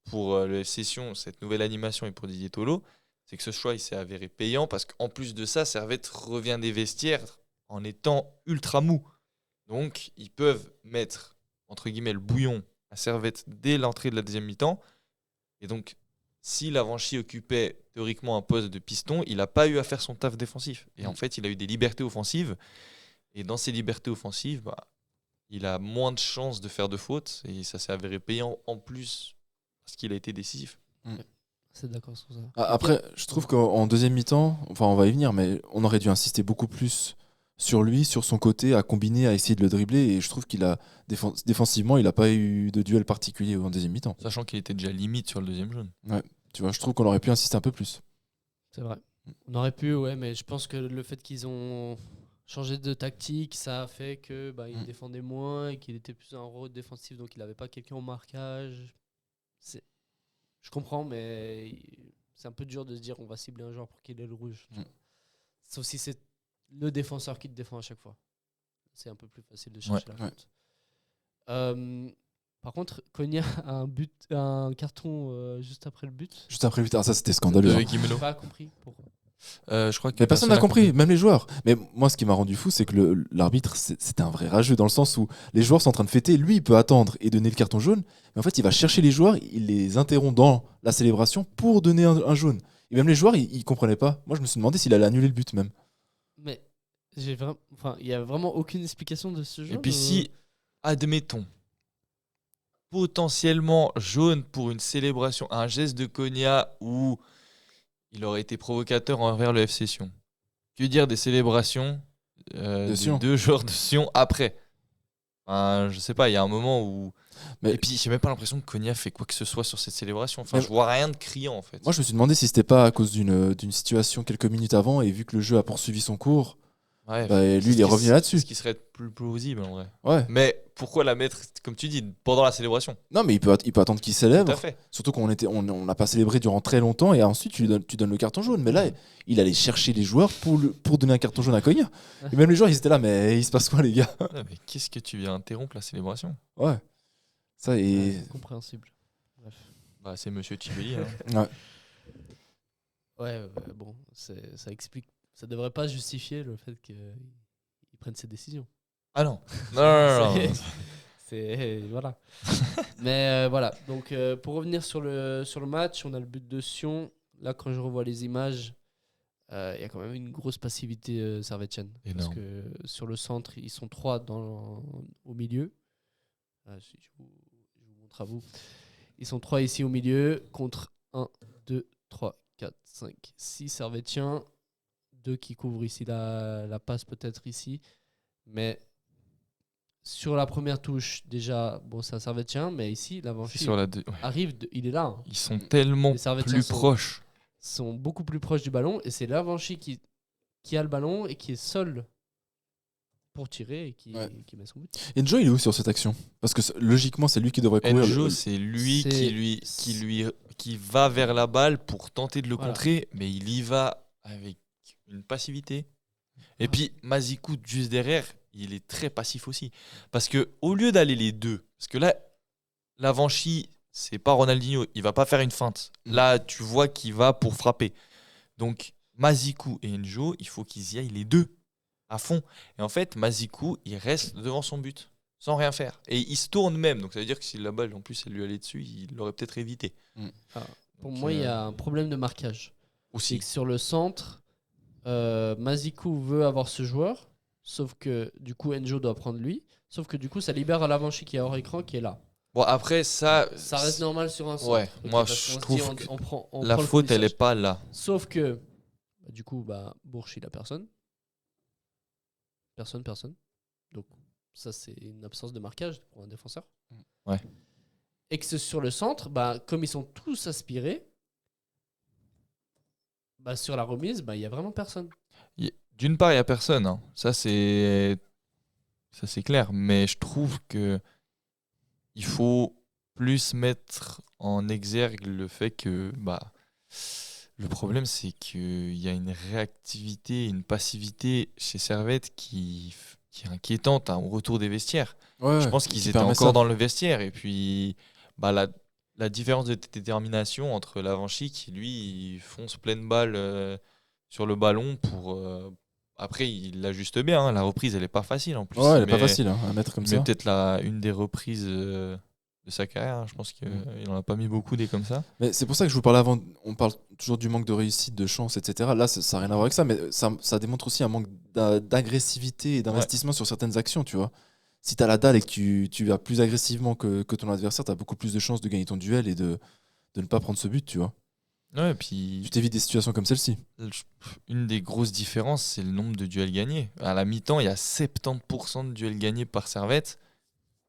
pour le FC Sion, cette nouvelle animation et pour Didier Tolo, c'est que ce choix il s'est avéré payant parce qu'en plus de ça, Servette revient des vestiaires en étant ultra mou. Donc, ils peuvent mettre, entre guillemets, le bouillon à Servette dès l'entrée de la deuxième mi-temps. Et donc, si Lavanchi occupait théoriquement un poste de piston, il n'a pas eu à faire son taf défensif. Et en fait, il a eu des libertés offensives. Et dans ces libertés offensives, il a moins de chances de faire de fautes. Et ça s'est avéré payant en plus parce qu'il a été décisif. C'est d'accord sur ça. Après, je trouve qu'en deuxième mi-temps, enfin on va y venir, mais on aurait dû insister beaucoup plus sur lui, sur son côté, à combiner, à essayer de le dribbler. Et je trouve qu'il a défensivement, il n'a pas eu de duel particulier en deuxième mi-temps. Sachant qu'il était déjà limite sur le deuxième jaune. Ouais, tu vois, je trouve qu'on aurait pu insister un peu plus. C'est vrai. On aurait pu, ouais, mais je pense que le fait qu'ils ont changé de tactique, ça a fait que il défendait moins et qu'il était plus un rôle défensif, donc il n'avait pas quelqu'un au marquage. Je comprends, mais c'est un peu dur de se dire on va cibler un joueur pour qu'il ait le rouge. Sauf si c'est le défenseur qui te défend à chaque fois. C'est un peu plus facile de chercher la faute. Par contre, Konya a un carton juste après le but. Juste après le but, ça c'était scandaleux. Je n'ai pas compris pourquoi. Je crois que mais personne n'a compris, même les joueurs. Mais moi, ce qui m'a rendu fou, c'est que l'arbitre, c'était un vrai rageux dans le sens où les joueurs sont en train de fêter. Lui, il peut attendre et donner le carton jaune. Mais en fait, il va chercher les joueurs, il les interrompt dans la célébration pour donner un jaune. Et même les joueurs, ils comprenaient pas. Moi, je me suis demandé s'il allait annuler le but même. Mais il y a vraiment aucune explication de ce jaune. Et puis si, admettons, potentiellement jaune pour une célébration, un geste de Konya où il aurait été provocateur envers le FC Sion. Que dire des célébrations de deux joueurs de Sion après? Je sais pas, il y a un moment où... Et puis j'ai même pas l'impression que Konya fait quoi que ce soit sur cette célébration. Je vois rien de criant en fait. Moi je me suis demandé si c'était pas à cause d'une situation quelques minutes avant, et vu que le jeu a poursuivi son cours, lui il est revenu là-dessus. Ce qui serait plus plausible en vrai. Ouais. Mais pourquoi la mettre, comme tu dis, pendant la célébration? Non, mais il peut attendre qu'il célèbre. Tout à fait. Surtout qu'on n'a pas célébré durant très longtemps, et ensuite tu donnes le carton jaune. Mais là, il allait chercher les joueurs pour donner un carton jaune à Konya. Et même les joueurs, ils étaient là, mais il se passe quoi, les gars? Mais qu'est-ce que tu viens interrompre la célébration? Ouais. Ça est compréhensible. Bref. C'est Monsieur Chibelli. Bon, ça explique. Ça devrait pas justifier le fait qu'il prenne ses décisions. Ah non. Non. C'est voilà. Mais voilà. Donc pour revenir sur le match, on a le but de Sion. Là, quand je revois les images, il y a quand même une grosse passivité Servetienne. Parce que sur le centre, ils sont 3 au milieu. Si je vous montre à vous. Ils sont 3 ici au milieu contre 1, 2, 3, 4, 5, 6 Servetiens. 2 qui couvrent ici la passe peut-être ici. Mais sur la première touche, déjà, c'est un Servetien, mais ici, l'Avanchi arrive, il est là. Hein. Ils sont tellement plus proches. Ils sont beaucoup plus proches du ballon, et c'est l'Avanchi qui a le ballon et qui est seul pour tirer et qui met son but. Et Enjo, il est où sur cette action? Parce que logiquement, c'est lui qui devrait courir. Enjo, c'est lui qui va vers la balle pour tenter de le contrer, mais il y va avec une passivité. Et puis Mazikou juste derrière, il est très passif aussi, parce que au lieu d'aller les deux, parce que là l'Avanchi, c'est pas Ronaldinho, il va pas faire une feinte. Là tu vois qu'il va pour frapper. Donc Mazikou et Enjo, il faut qu'ils y aillent les deux à fond. Et en fait Mazikou, il reste devant son but sans rien faire, et il se tourne même, donc ça veut dire que si la balle en plus elle lui allait dessus, il l'aurait peut-être évité. Pour moi il y a un problème de marquage aussi. Sur le centre, Mazikou veut avoir ce joueur, sauf que du coup Enjo doit prendre lui, sauf que du coup ça libère l'Avanchi qui est hors écran, qui est là. Bon, après ça reste normal sur un centre. Ouais, moi je trouve que la faute elle est pas là. Sauf que du coup Bourchi il a personne. Donc ça c'est une absence de marquage pour un défenseur. Ouais. Et que sur le centre, comme ils sont tous aspirés, sur la remise, il y a vraiment personne. D'une part, il y a personne, hein. Ça c'est clair, mais je trouve que il faut plus mettre en exergue le fait que le problème c'est qu'il y a une réactivité, une passivité chez Servette qui est inquiétante au retour des vestiaires. Je pense qu'ils étaient encore dans le vestiaire, et puis la différence de détermination entre l'Avanchi qui lui fonce pleine balle sur le ballon pour après il l'ajuste bien, hein. La reprise elle est pas facile en plus. Elle est pas facile à mettre comme ça. Mais peut-être une des reprises de sa carrière, hein. Je pense qu'il en a pas mis beaucoup des comme ça. Mais c'est pour ça que je vous parlais avant, on parle toujours du manque de réussite, de chance, etc. Là ça n'a rien à voir avec ça, mais ça démontre aussi un manque d'agressivité et d'investissement sur certaines actions, tu vois. Si tu as la dalle et que tu vas plus agressivement que ton adversaire, tu as beaucoup plus de chances de gagner ton duel et de ne pas prendre ce but, tu vois. Ouais, et puis tu t'évites des situations comme celle-ci. Une des grosses différences, c'est le nombre de duels gagnés. À la mi-temps, il y a 70% de duels gagnés par Servette.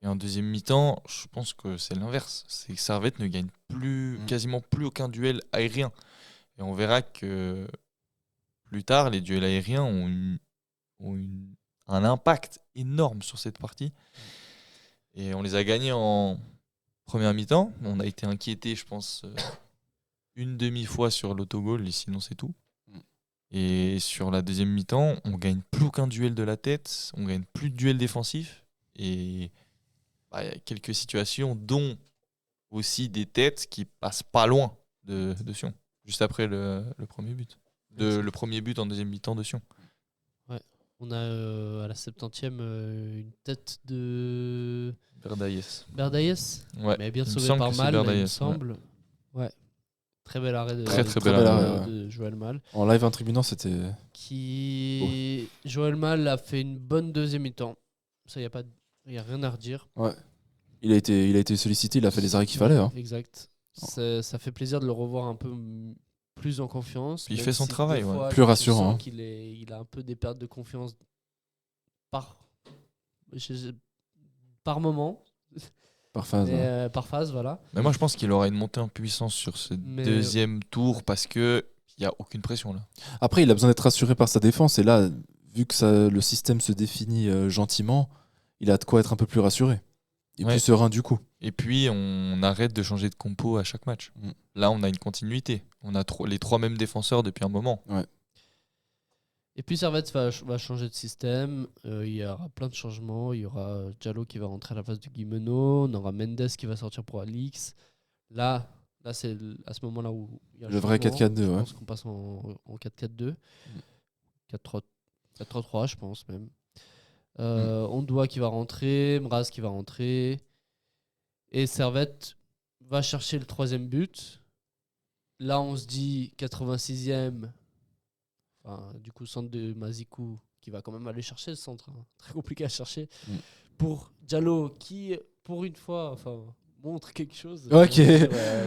Et en deuxième mi-temps, je pense que c'est l'inverse. C'est que Servette ne gagne quasiment plus aucun duel aérien. Et on verra que plus tard, les duels aériens ont un impact énorme sur cette partie. Et on les a gagnés en première mi-temps. On a été inquiétés, je pense, une demi-fois sur l'autogol, et sinon c'est tout. Et sur la deuxième mi-temps, on gagne plus aucun duel de la tête, on gagne plus de duel défensif. Et y a quelques situations, dont aussi des têtes qui passent pas loin de Sion, juste après le premier but. Le premier but en deuxième mi-temps de Sion. Ouais. On a à la 70e une tête de Berdaïs. Ouais. Mais bien sauvé par Mal, il me semble. Ouais. Très bel arrêt de Joël Mal. En live en tribunant, c'était... Joël Mal a fait une bonne deuxième mi-temps. Ça, il n'y a rien à redire. Ouais. Il a été sollicité, il a fait les arrêts qu'il fallait. Hein. Exact. Ça fait plaisir de le revoir un peu plus en confiance. Il fait son travail. Fois, plus rassurant. Hein. Il a un peu des pertes de confiance par moment. Par phase. Par phase, voilà. Mais moi, je pense qu'il aura une montée en puissance sur ce deuxième tour parce qu'il n'y a aucune pression là. Après, il a besoin d'être rassuré par sa défense. Et là, vu que le système se définit gentiment, il a de quoi être un peu plus rassuré. Et plus serein du coup. Et puis, on arrête de changer de compo à chaque match. Là, on a une continuité. On a les 3 mêmes défenseurs depuis un moment. Ouais. Et puis Servette va changer de système. Il y aura plein de changements. Il y aura Diallo qui va rentrer à la place de Guimeno. On aura Mendes qui va sortir pour Alix. Là c'est à ce moment-là où il y a le vrai 4-4-2. Je pense qu'on passe en 4-4-2. 4-3-3, je pense même. Ondoa qui va rentrer. Mraz qui va rentrer. Et Servette va chercher le 3e but. Là, on se dit 86e. Du coup, centre de Mazikou qui va quand même aller chercher le centre. Hein. Très compliqué à chercher. Pour Diallo qui, pour une fois, montre quelque chose. Ok.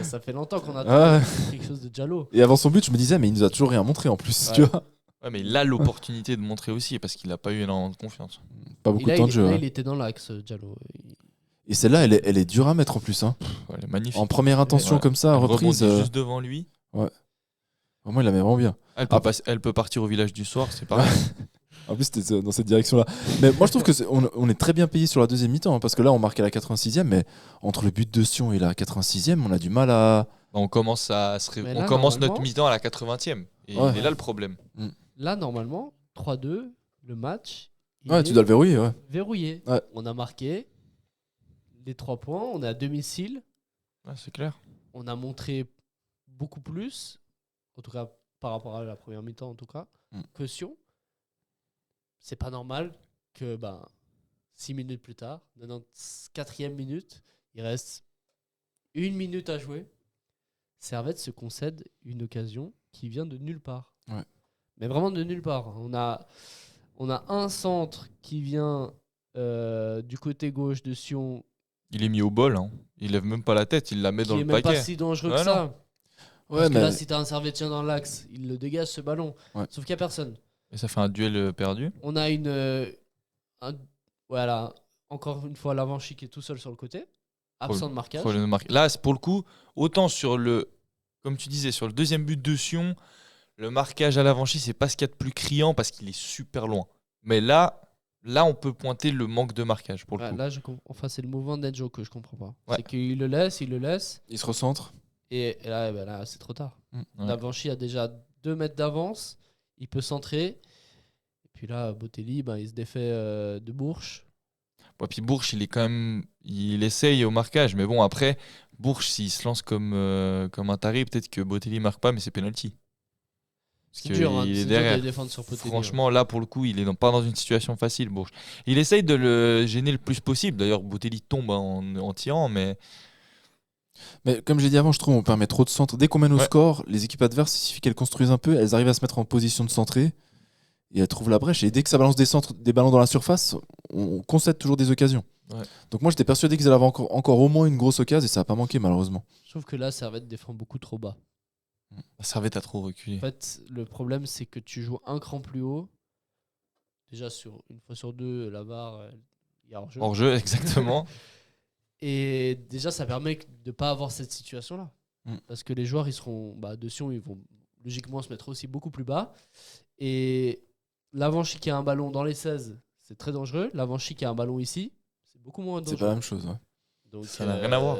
Ça fait longtemps qu'on attend quelque chose de Diallo. Et avant son but, je me disais, mais il nous a toujours rien montré en plus. Tu vois. Ouais, mais il a l'opportunité de montrer aussi parce qu'il n'a pas eu énormément de confiance. Pas beaucoup de temps de jeu. Là, il était dans l'axe, Diallo. Et celle-là, elle est dure à mettre en plus. Hein. Elle est magnifique. En première intention comme ça, reprise. Juste devant lui. Ouais. Vraiment, il la met vraiment bien. Elle peut partir au village du soir, c'est pareil. En plus, c'était dans cette direction-là. Mais moi, je trouve qu'on est très bien payé sur la deuxième mi-temps. Hein, parce que là, on marque à la 86e. Mais entre le but de Sion et la 86e, on a du mal à... On commence notre mi-temps à la 80e. Et il est là le problème. Là, normalement, 3-2, le match... tu dois le verrouiller. Ouais. Verrouillé. Ouais. On a marqué les 3 points. On est à domicile. Ouais, c'est clair. On a montré beaucoup plus, en tout cas par rapport à la première mi-temps, en tout cas, que Sion. C'est pas normal que 6 minutes plus tard, 94e minute, il reste 1 minute à jouer. Servette se concède une occasion qui vient de nulle part. Ouais. Mais vraiment de nulle part. On a un centre qui vient du côté gauche de Sion. Il est mis au bol. Hein. Il lève même pas la tête, il la met dans le paquet. Qui est même pas si dangereux que ça. Ouais, Parce que là, si t'as un Servettien dans l'axe, il le dégage ce ballon. Ouais. Sauf qu'il n'y a personne. Et ça fait un duel perdu. On a voilà, encore une fois, l'Avanchy qui est tout seul sur le côté. Absent de marquage. Là, pour le coup, autant comme tu disais, sur le deuxième but de Sion, le marquage à l'Avanchy, c'est pas ce qu'il y a de plus criant parce qu'il est super loin. Mais là, on peut pointer le manque de marquage pour le coup. Là, c'est le mouvement d'Edjo que je comprends pas. Ouais. C'est qu'il le laisse. Il se recentre. Et là, c'est trop tard. L'Avanchy a déjà 2 mètres d'avance. Il peut centrer. Et puis là, Botelli, il se défait de Bourges. Ouais, puis Bourges, il essaye au marquage. Mais bon, après, Bourges, s'il se lance comme un taré, peut-être que Botelli marque pas, mais c'est penalty. C'est dur, il est derrière. De défendre sur Botelli. Franchement, là, pour le coup, il est pas dans une situation facile, Bourges. Il essaye de le gêner le plus possible. D'ailleurs, Botelli tombe en tirant, mais comme j'ai dit avant, je trouve qu'on permet trop de centres. Dès qu'on mène au score, les équipes adverses, il suffit qu'elles construisent un peu, elles arrivent à se mettre en position de centrer et elles trouvent la brèche. Et dès que ça balance des ballons dans la surface, on concède toujours des occasions. Ouais. Donc moi, j'étais persuadé qu'ils allaient avoir encore au moins une grosse occasion et ça n'a pas manqué malheureusement. Je trouve que là, Servette défend beaucoup trop bas. Servette a trop reculé. En fait, le problème, c'est que tu joues un cran plus haut. Déjà, une fois sur deux, la VAR, il y a hors-jeu. Hors-jeu, exactement. Et déjà, ça permet de ne pas avoir cette situation-là. Parce que les joueurs, ils seront dessus, ils vont logiquement se mettre aussi beaucoup plus bas. Et l'Avanchi qui a un ballon dans les 16, c'est très dangereux. L'Avanchi qui a un ballon ici, c'est beaucoup moins dangereux. C'est pas la même chose, ouais. Donc, ça n'a rien à voir.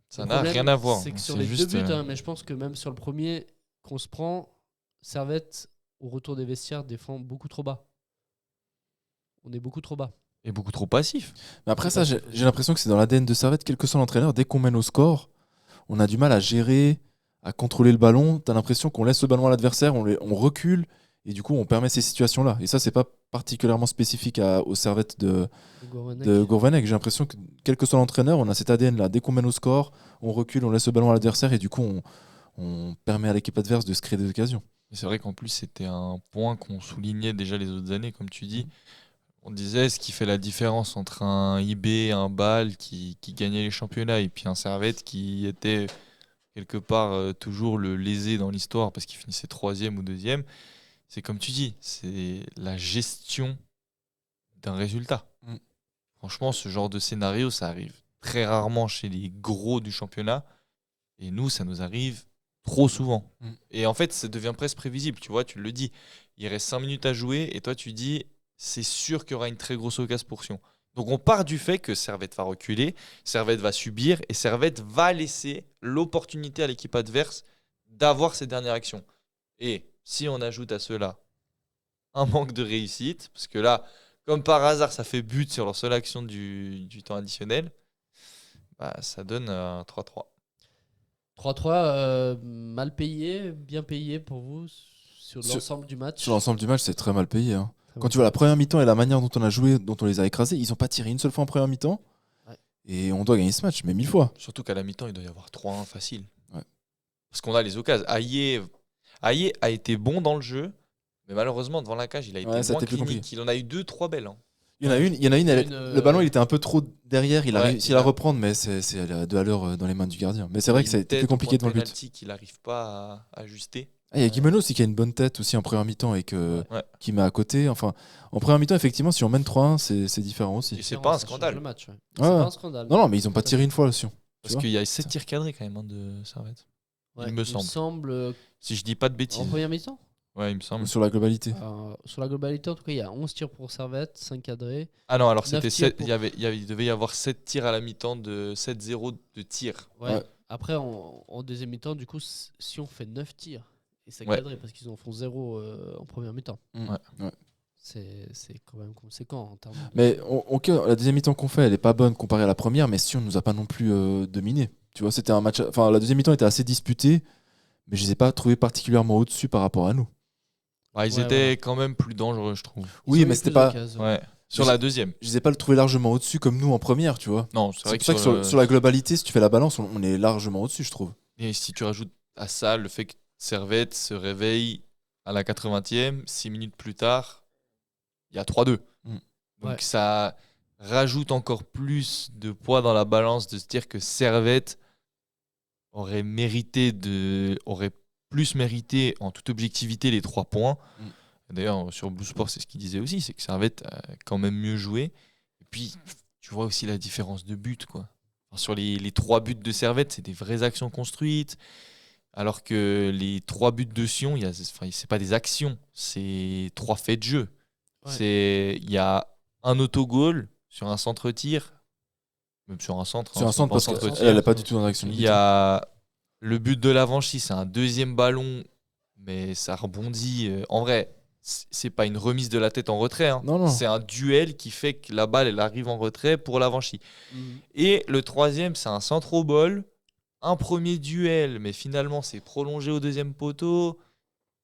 Ça n'a rien à voir. C'est que sur les deux buts, mais je pense que même sur le premier qu'on se prend, Servette, au retour des vestiaires, défend beaucoup trop bas. On est beaucoup trop bas. Et beaucoup trop passif. Mais après ça, j'ai l'impression que c'est dans l'ADN de Servette, quel que soit l'entraîneur, dès qu'on mène au score, on a du mal à gérer, à contrôler le ballon. T'as l'impression qu'on laisse le ballon à l'adversaire, on recule, et du coup on permet ces situations-là. Et ça, c'est pas particulièrement spécifique aux Servettes de Gourvenec. J'ai l'impression que quel que soit l'entraîneur, on a cet ADN-là. Dès qu'on mène au score, on recule, on laisse le ballon à l'adversaire, et du coup on permet à l'équipe adverse de se créer des occasions. C'est vrai qu'en plus, c'était un point qu'on soulignait déjà les autres années, comme tu dis. On disait ce qui fait la différence entre un IB, un Bâle qui gagnait les championnats et puis un Servette qui était quelque part toujours le lésé dans l'histoire parce qu'il finissait 3e ou 2e. C'est comme tu dis, c'est la gestion d'un résultat. Franchement, ce genre de scénario, ça arrive très rarement chez les gros du championnat. Et nous, ça nous arrive trop souvent. Et en fait, ça devient presque prévisible. Tu vois, tu le dis. Il reste 5 minutes à jouer et toi, tu dis... c'est sûr qu'il y aura une très grosse occasion pour Sion. Donc on part du fait que Servette va reculer, Servette va subir et Servette va laisser l'opportunité à l'équipe adverse d'avoir ses dernières actions. Et si on ajoute à cela un manque de réussite, parce que là, comme par hasard, ça fait but sur leur seule action du temps additionnel, ça donne un 3-3. 3-3, mal payé, bien payé pour vous sur l'ensemble du match? Sur l'ensemble du match, c'est très mal payé. Quand tu vois la première mi-temps et la manière dont on a joué, dont on les a écrasés, ils n'ont pas tiré une seule fois en première mi-temps. Ouais. Et on doit gagner ce match, mais 1000 fois. Surtout qu'à la mi-temps, il doit y avoir 3-1 facile. Ouais. Parce qu'on a les occasions. Aïe a été bon dans le jeu, mais malheureusement, devant la cage, il a été moins clinique. Il en a eu 2-3 belles. Il y en a une, le ballon il était un peu trop derrière, il a réussi à la reprendre, mais c'est à 2 à l'heure dans les mains du gardien. Mais c'est vrai que ça a été plus compliqué devant le but. Qu'il n'arrive pas à ajuster. Il y a Guimeno aussi qui a une bonne tête aussi en première mi-temps et qui met à côté. Enfin, en première mi-temps, effectivement, si on mène 3-1, c'est différent aussi. Et c'est pas un scandale. C'est pas un scandale. Non, mais ils n'ont pas tiré une fois aussi. Parce qu'il y a 7 tirs cadrés quand même de Servette. Ouais, il me semble. Si je dis pas de bêtises. En première mi-temps ? Ouais, il me semble. Sur la globalité. Sur la globalité, en tout cas, il y a 11 tirs pour Servette, 5 cadrés. Ah non, alors c'était 7. Il devait y avoir 7 tirs à la mi-temps de 7-0 de tirs. Ouais. Après, en deuxième mi-temps, du coup, si on fait 9 tirs. Et c'est cadré parce qu'ils en font 0 en première mi-temps. Ouais. C'est quand même conséquent en termes de... Mais la deuxième mi-temps qu'on fait, elle est pas bonne comparée à la première, mais si on nous a pas non plus dominé. Tu vois, c'était un match. Enfin, la deuxième mi-temps était assez disputée, mais je les ai pas trouvés particulièrement au-dessus par rapport à nous. Ils étaient quand même plus dangereux, je trouve. Oui, mais c'était pas. Sur la deuxième. Je les ai pas trouvés largement au-dessus comme nous en première, tu vois. Non, c'est vrai pour ça que sur la globalité, si tu fais la balance, on est largement au-dessus, je trouve. Et si tu rajoutes à ça le fait que Servette se réveille à la 80e, 6 minutes plus tard, il y a 3-2. Donc ça rajoute encore plus de poids dans la balance de se dire que Servette aurait plus mérité en toute objectivité les 3 points. D'ailleurs, sur Blue Sport, c'est ce qu'il disait aussi, c'est que Servette a quand même mieux joué. Et puis, tu vois aussi la différence de but, quoi. Enfin, sur les 3 buts de Servette, c'est des vraies actions construites. Alors que les 3 buts de Sion, c'est pas des actions, c'est 3 faits de jeu. Il y a un autogol sur un centre-tir, même sur un centre. Sur un centre, parce qu'elle n'a pas du tout dans l'action. Il y a le but de l'Avanchi, c'est un deuxième ballon, mais ça rebondit. En vrai, c'est pas une remise de la tête en retrait. Non. C'est un duel qui fait que la balle elle arrive en retrait pour l'Avanchi. Et le troisième, c'est un centre au bol. Un premier duel, mais finalement c'est prolongé au deuxième poteau.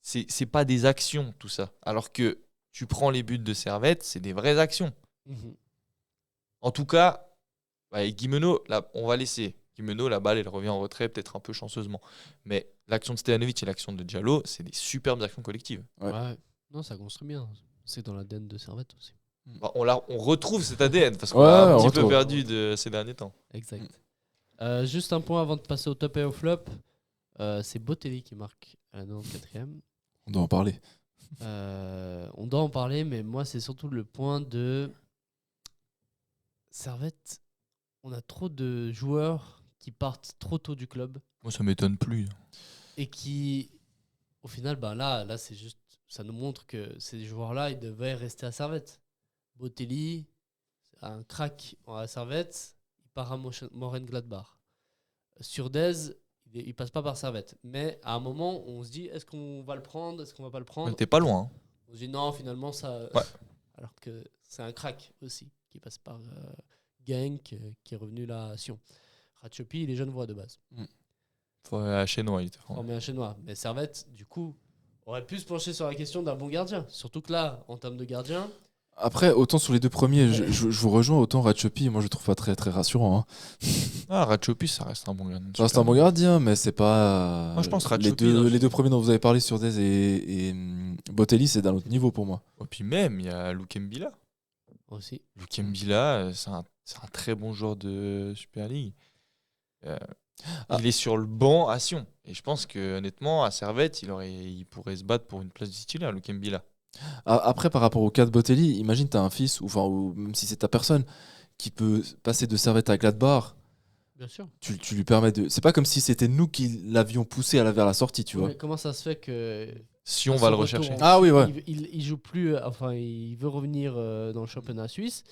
C'est pas des actions tout ça. Alors que tu prends les buts de Servette, c'est des vraies actions. En tout cas, Guimeno, on va laisser. Guimeno, la balle elle revient en retrait, peut-être un peu chanceusement. Mais l'action de Stevanovic et l'action de Diallo, c'est des superbes actions collectives. Ouais. Non, ça construit bien. C'est dans l'ADN de Servette aussi. On retrouve cet ADN parce qu'on a un petit peu perdu ces derniers temps. Exact. Juste un point avant de passer au top et au flop. c'est Botelli qui marque à la 94e. On doit en parler. On doit en parler, mais moi, c'est surtout le point de Servette. On a trop de joueurs qui partent trop tôt du club. Moi, ça m'étonne plus. Et qui, au final, là, c'est juste, ça nous montre que ces joueurs-là, ils devaient rester à Servette. Botelli, un crack à Servette, il part à Mönchengladbach. Surdez, il passe pas par Servette. Mais à un moment, on se dit, est-ce qu'on va le prendre, est-ce qu'on va pas le prendre? T'es pas loin. On se dit non, finalement, ça. Ouais. Alors que c'est un crack aussi, qui passe par Genk, qui est revenu là à Sion. Ratchopi, il est genevois de base. À Chenois, il était formé à Chenois. Mais Servette, du coup, aurait pu se pencher sur la question d'un bon gardien. Surtout que là, en termes de gardien. Après, autant sur les deux premiers, je vous rejoins, autant Ratchopi, moi je le trouve pas très, très rassurant. Ratchopi, ça reste un bon gardien. Ça reste un bon gardien, mais c'est pas. Moi, je pense les deux premiers dont vous avez parlé, Surdez et Botelli, c'est d'un autre niveau pour moi. Et puis même, il y a Lukembila. Aussi. Lukembila, c'est un très bon joueur de Super League. Il est sur le banc à Sion. Et je pense que honnêtement, à Servette, il pourrait se battre pour une place de titulaire, Lukembila. Après, par rapport au cas de Botelli, imagine tu as un fils, ou même si c'est ta personne, qui peut passer de Servette à Gladbach. Bien sûr. Tu lui permets de. C'est pas comme si c'était nous qui l'avions poussé vers la sortie, tu vois. Mais comment ça se fait que. Si on va le rechercher. Ah oui, ouais. Il joue plus. Enfin, il veut revenir dans le championnat suisse.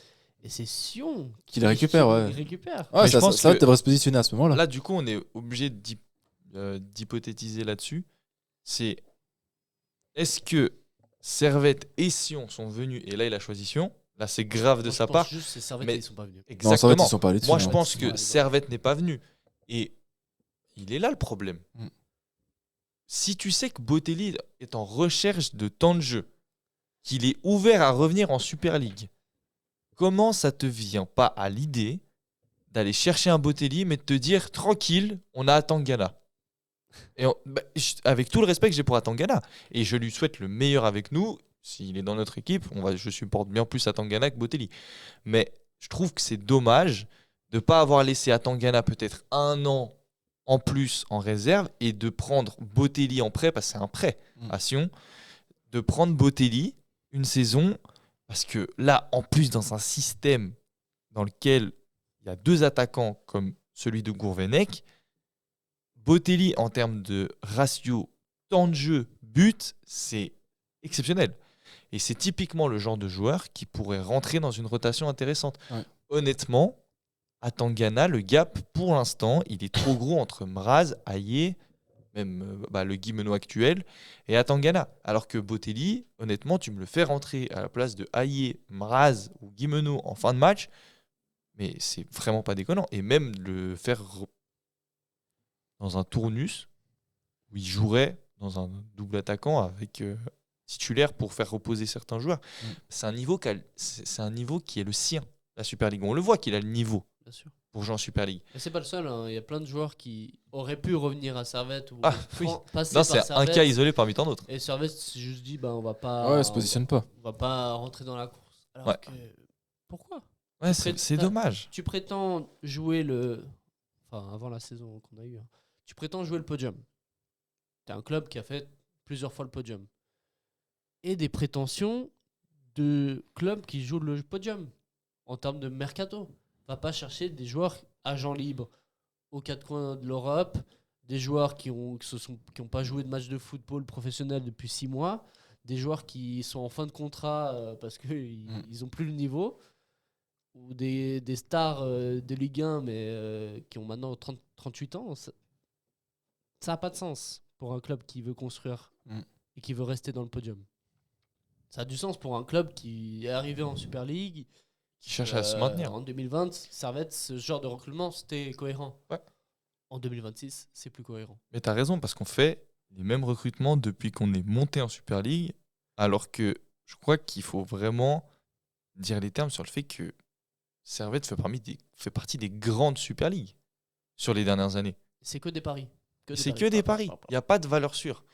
Et c'est Sion qui le récupère, ouais. Il récupère. Ouais, ça devrait se positionner à ce moment-là. Là, du coup, on est obligé d'hypothétiser là-dessus. C'est est-ce que Servette et Sion sont venus, et là, il a choisi Sion. Là, c'est grave de sa part. Juste c'est Servette, ils sont pas venus. Exactement. Non, Servette, ils sont pas allés dessus. Moi, je pense que Servette n'est pas venu. Et il est là le problème. Si tu sais que Botelli est en recherche de temps de jeu, qu'il est ouvert à revenir en Super League, comment ça te vient pas à l'idée d'aller chercher un Botelli, mais de te dire tranquille, on a Atangana. Et avec tout le respect que j'ai pour Atangana, et je lui souhaite le meilleur avec nous, s'il est dans notre équipe, je supporte bien plus Atangana que Botelli. Mais je trouve que c'est dommage de ne pas avoir laissé Atangana peut-être 1 an en plus en réserve et de prendre Botelli en prêt, parce que c'est un prêt à Sion, de prendre Botelli une saison. Parce que là, en plus, dans un système dans lequel il y a 2 attaquants comme celui de Gourvenec, Botelli, en termes de ratio, temps de jeu, but, c'est exceptionnel. Et c'est typiquement le genre de joueur qui pourrait rentrer dans une rotation intéressante. Ouais. Honnêtement, à Tangana, le gap, pour l'instant, il est trop gros entre Mraz, Aïe, même le Guimeno actuel, et Atangana. Alors que Botelli, honnêtement, tu me le fais rentrer à la place de Aïe, Mraz ou Guimeno en fin de match, mais c'est vraiment pas déconnant. Et même le faire dans un tournus, où il jouerait dans un double attaquant avec titulaire pour faire reposer certains joueurs. C'est un niveau qui est le sien, la Super League. On le voit qu'il a le niveau. Bien sûr. Pour jouer en Super League. Mais c'est pas le seul, hein. Il y a plein de joueurs qui auraient pu revenir à Servette ou passer par c'est Servette. Un cas isolé parmi tant d'autres. Et Servette s'est juste dit on va pas. Ouais, se positionne pas. On va pas rentrer dans la course. Alors que pourquoi? Ouais, c'est dommage. Tu prétends jouer avant la saison qu'on a eue. Tu prétends jouer le podium. T'es un club qui a fait plusieurs fois le podium. Et des prétentions de clubs qui jouent le podium en termes de mercato. Va pas chercher des joueurs agents libres aux 4 coins de l'Europe, des joueurs qui ont pas joué de match de football professionnel depuis 6 mois, des joueurs qui sont en fin de contrat parce qu'ils n'ont plus le niveau, ou des stars de Ligue 1 mais qui ont maintenant 38 ans. Ça n'a pas de sens pour un club qui veut construire et qui veut rester dans le podium. Ça a du sens pour un club qui est arrivé en Super League, qui cherche à se maintenir. En 2020, Servette, ce genre de recrutement, c'était cohérent. Ouais. En 2026, c'est plus cohérent. Mais tu as raison, parce qu'on fait les mêmes recrutements depuis qu'on est monté en Super League, alors que je crois qu'il faut vraiment dire les termes sur le fait que Servette fait partie des grandes Super League sur les dernières années. C'est que des paris. C'est que des paris. Il n'y a pas de valeur sûre.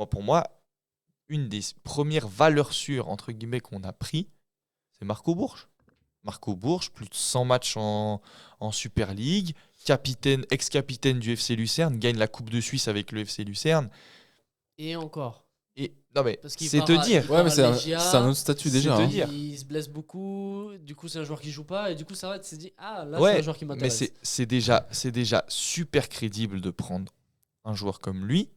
Pour moi, une des premières valeurs sûres, entre guillemets, qu'on a pris, c'est Marco Bourges. Marco Bourges, plus de 100 matchs en Super League, ex-capitaine du FC Lucerne, gagne la Coupe de Suisse avec le FC Lucerne. Et encore. Non mais c'est te dire. Ouais, mais c'est un autre statut déjà. Il se blesse beaucoup, du coup c'est un joueur qui joue pas et du coup ça va, tu t'es dit là c'est un joueur qui m'intéresse. Mais c'est déjà super crédible de prendre un joueur comme lui,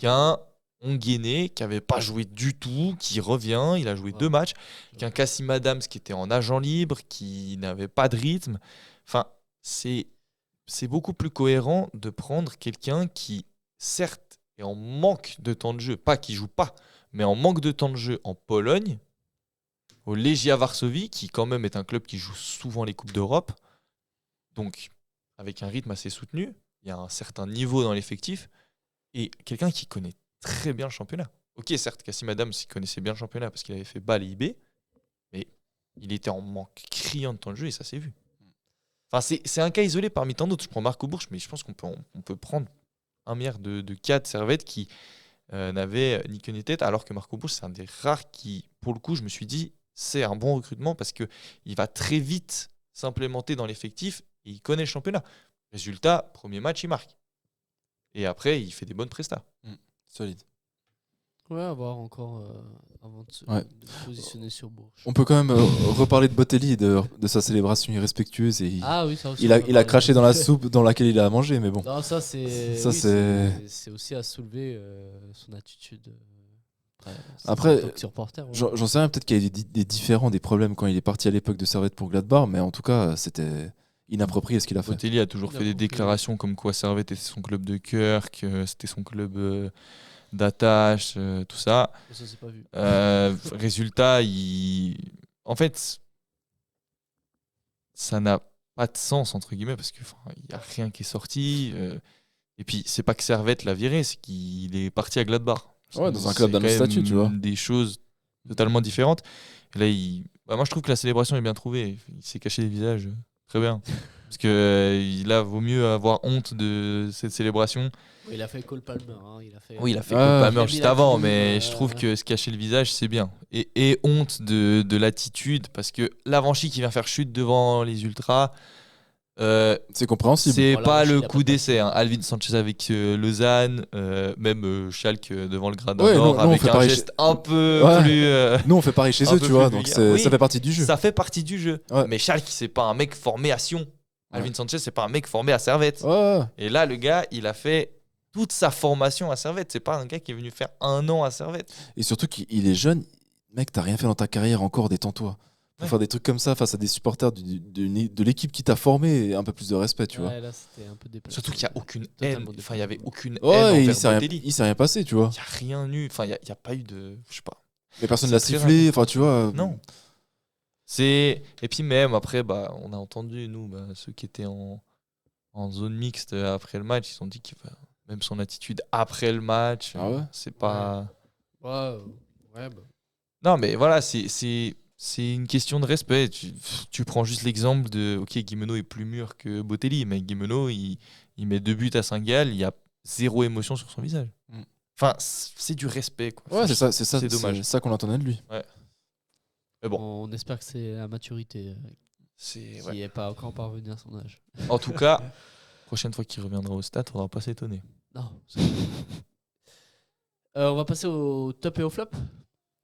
qu'un Onguéné qui avait pas joué du tout, qui revient, il a joué 2 matchs, qu'un Kassim Adams qui était en agent libre, qui n'avait pas de rythme. Enfin, c'est beaucoup plus cohérent de prendre quelqu'un qui certes est en manque de temps de jeu, pas qui joue pas, mais en manque de temps de jeu en Pologne, au Legia Varsovie, qui quand même est un club qui joue souvent les Coupes d'Europe, donc avec un rythme assez soutenu, il y a un certain niveau dans l'effectif, et quelqu'un qui connaît très bien le championnat. Ok, certes, Kassim Adams, il connaissait bien le championnat parce qu'il avait fait Bâle et IB, mais il était en manque criant de temps de jeu et ça s'est vu. Enfin, c'est un cas isolé parmi tant d'autres. Je prends Marco Bourges, mais je pense qu'on peut prendre un milliard de cas de Servette qui n'avait ni queue ni tête, alors que Marco Bourges, c'est un des rares qui, pour le coup, je me suis dit, c'est un bon recrutement parce qu'il va très vite s'implémenter dans l'effectif et il connaît le championnat. Résultat, premier match, il marque. Et après, il fait des bonnes prestats. Solide. Ouais, à voir encore avant de se positionner sur Bourges. On peut quand même reparler de Botelli et de sa célébration irrespectueuse. Et il a craché dans la soupe dans laquelle il a mangé, mais bon. Non, c'est aussi à soulever son attitude. Après, j'en sais rien, peut-être qu'il y a eu des problèmes quand il est parti à l'époque de Servette pour Gladbach, mais en tout cas, c'était inapproprié ce qu'il a fait. Botelli a toujours fait des déclarations comme quoi Servette était son club de cœur, que c'était son club d'attache, tout ça. Ça c'est pas vu. Résultat, en fait, ça n'a pas de sens entre guillemets parce que il y a rien qui est sorti. Et puis c'est pas que Servette l'a viré, c'est qu'il est parti à Gladbach. Ouais, dans un club d'un autre statut, tu vois. Des choses totalement différentes. Et là, moi je trouve que la célébration est bien trouvée. Il s'est caché les visages très bien. Parce que là, vaut mieux avoir honte de cette célébration. Il a fait Cole Palmer. Il a fait Cole Palmer juste avant, mais je trouve que se cacher le visage, c'est bien. Et honte de l'attitude, parce que l'Avanchi qui vient faire chute devant les Ultras, c'est compréhensible. C'est pas le coup d'essai. Alvin Sanchez avec Lausanne, même Schalke devant le Gradin Nord, avec un geste un peu plus. Nous, on fait pareil chez eux, tu vois, donc ça fait partie du jeu. Ça fait partie du jeu. Ouais. Mais Schalke, c'est pas un mec formé à Sion. Alvin Sanchez, c'est pas un mec formé à Servette. Ouais. Et là, le gars, il a fait toute sa formation à Servette. C'est pas un gars qui est venu faire 1 an à Servette. Et surtout qu'il est jeune. Mec, t'as rien fait dans ta carrière encore, détends-toi. Pour faire des trucs comme ça face à des supporters de l'équipe qui t'a formé, un peu plus de respect, tu vois. Là, c'était un peu déplacé. Surtout qu'il n'y a aucune haine. Enfin, il y avait aucune haine envers Botelli. Il s'est rien passé, tu vois. Il n'y a rien eu. Enfin, il n'y a pas eu de. Je sais pas. Mais personne ne l'a sifflé, enfin, tu vois. Non. Et puis même après, on a entendu, nous, ceux qui étaient en zone mixte après le match, ils ont dit que même son attitude après le match, c'est pas. Non, mais voilà, c'est une question de respect. Tu prends juste l'exemple de. Ok, Guimeno est plus mûr que Botelli, mais Guimeno, il met 2 buts à Saint-Gall, il y a 0 émotion sur son visage. Enfin, c'est du respect, quoi. Ouais, c'est ça, c'est dommage. C'est ça qu'on attendait de lui. Ouais. Mais bon. On espère que c'est la maturité qui n'est pas encore parvenu à son âge. En tout cas, prochaine fois qu'il reviendra au stade, il ne faudra pas s'étonner. Non. On va passer au top et au flop.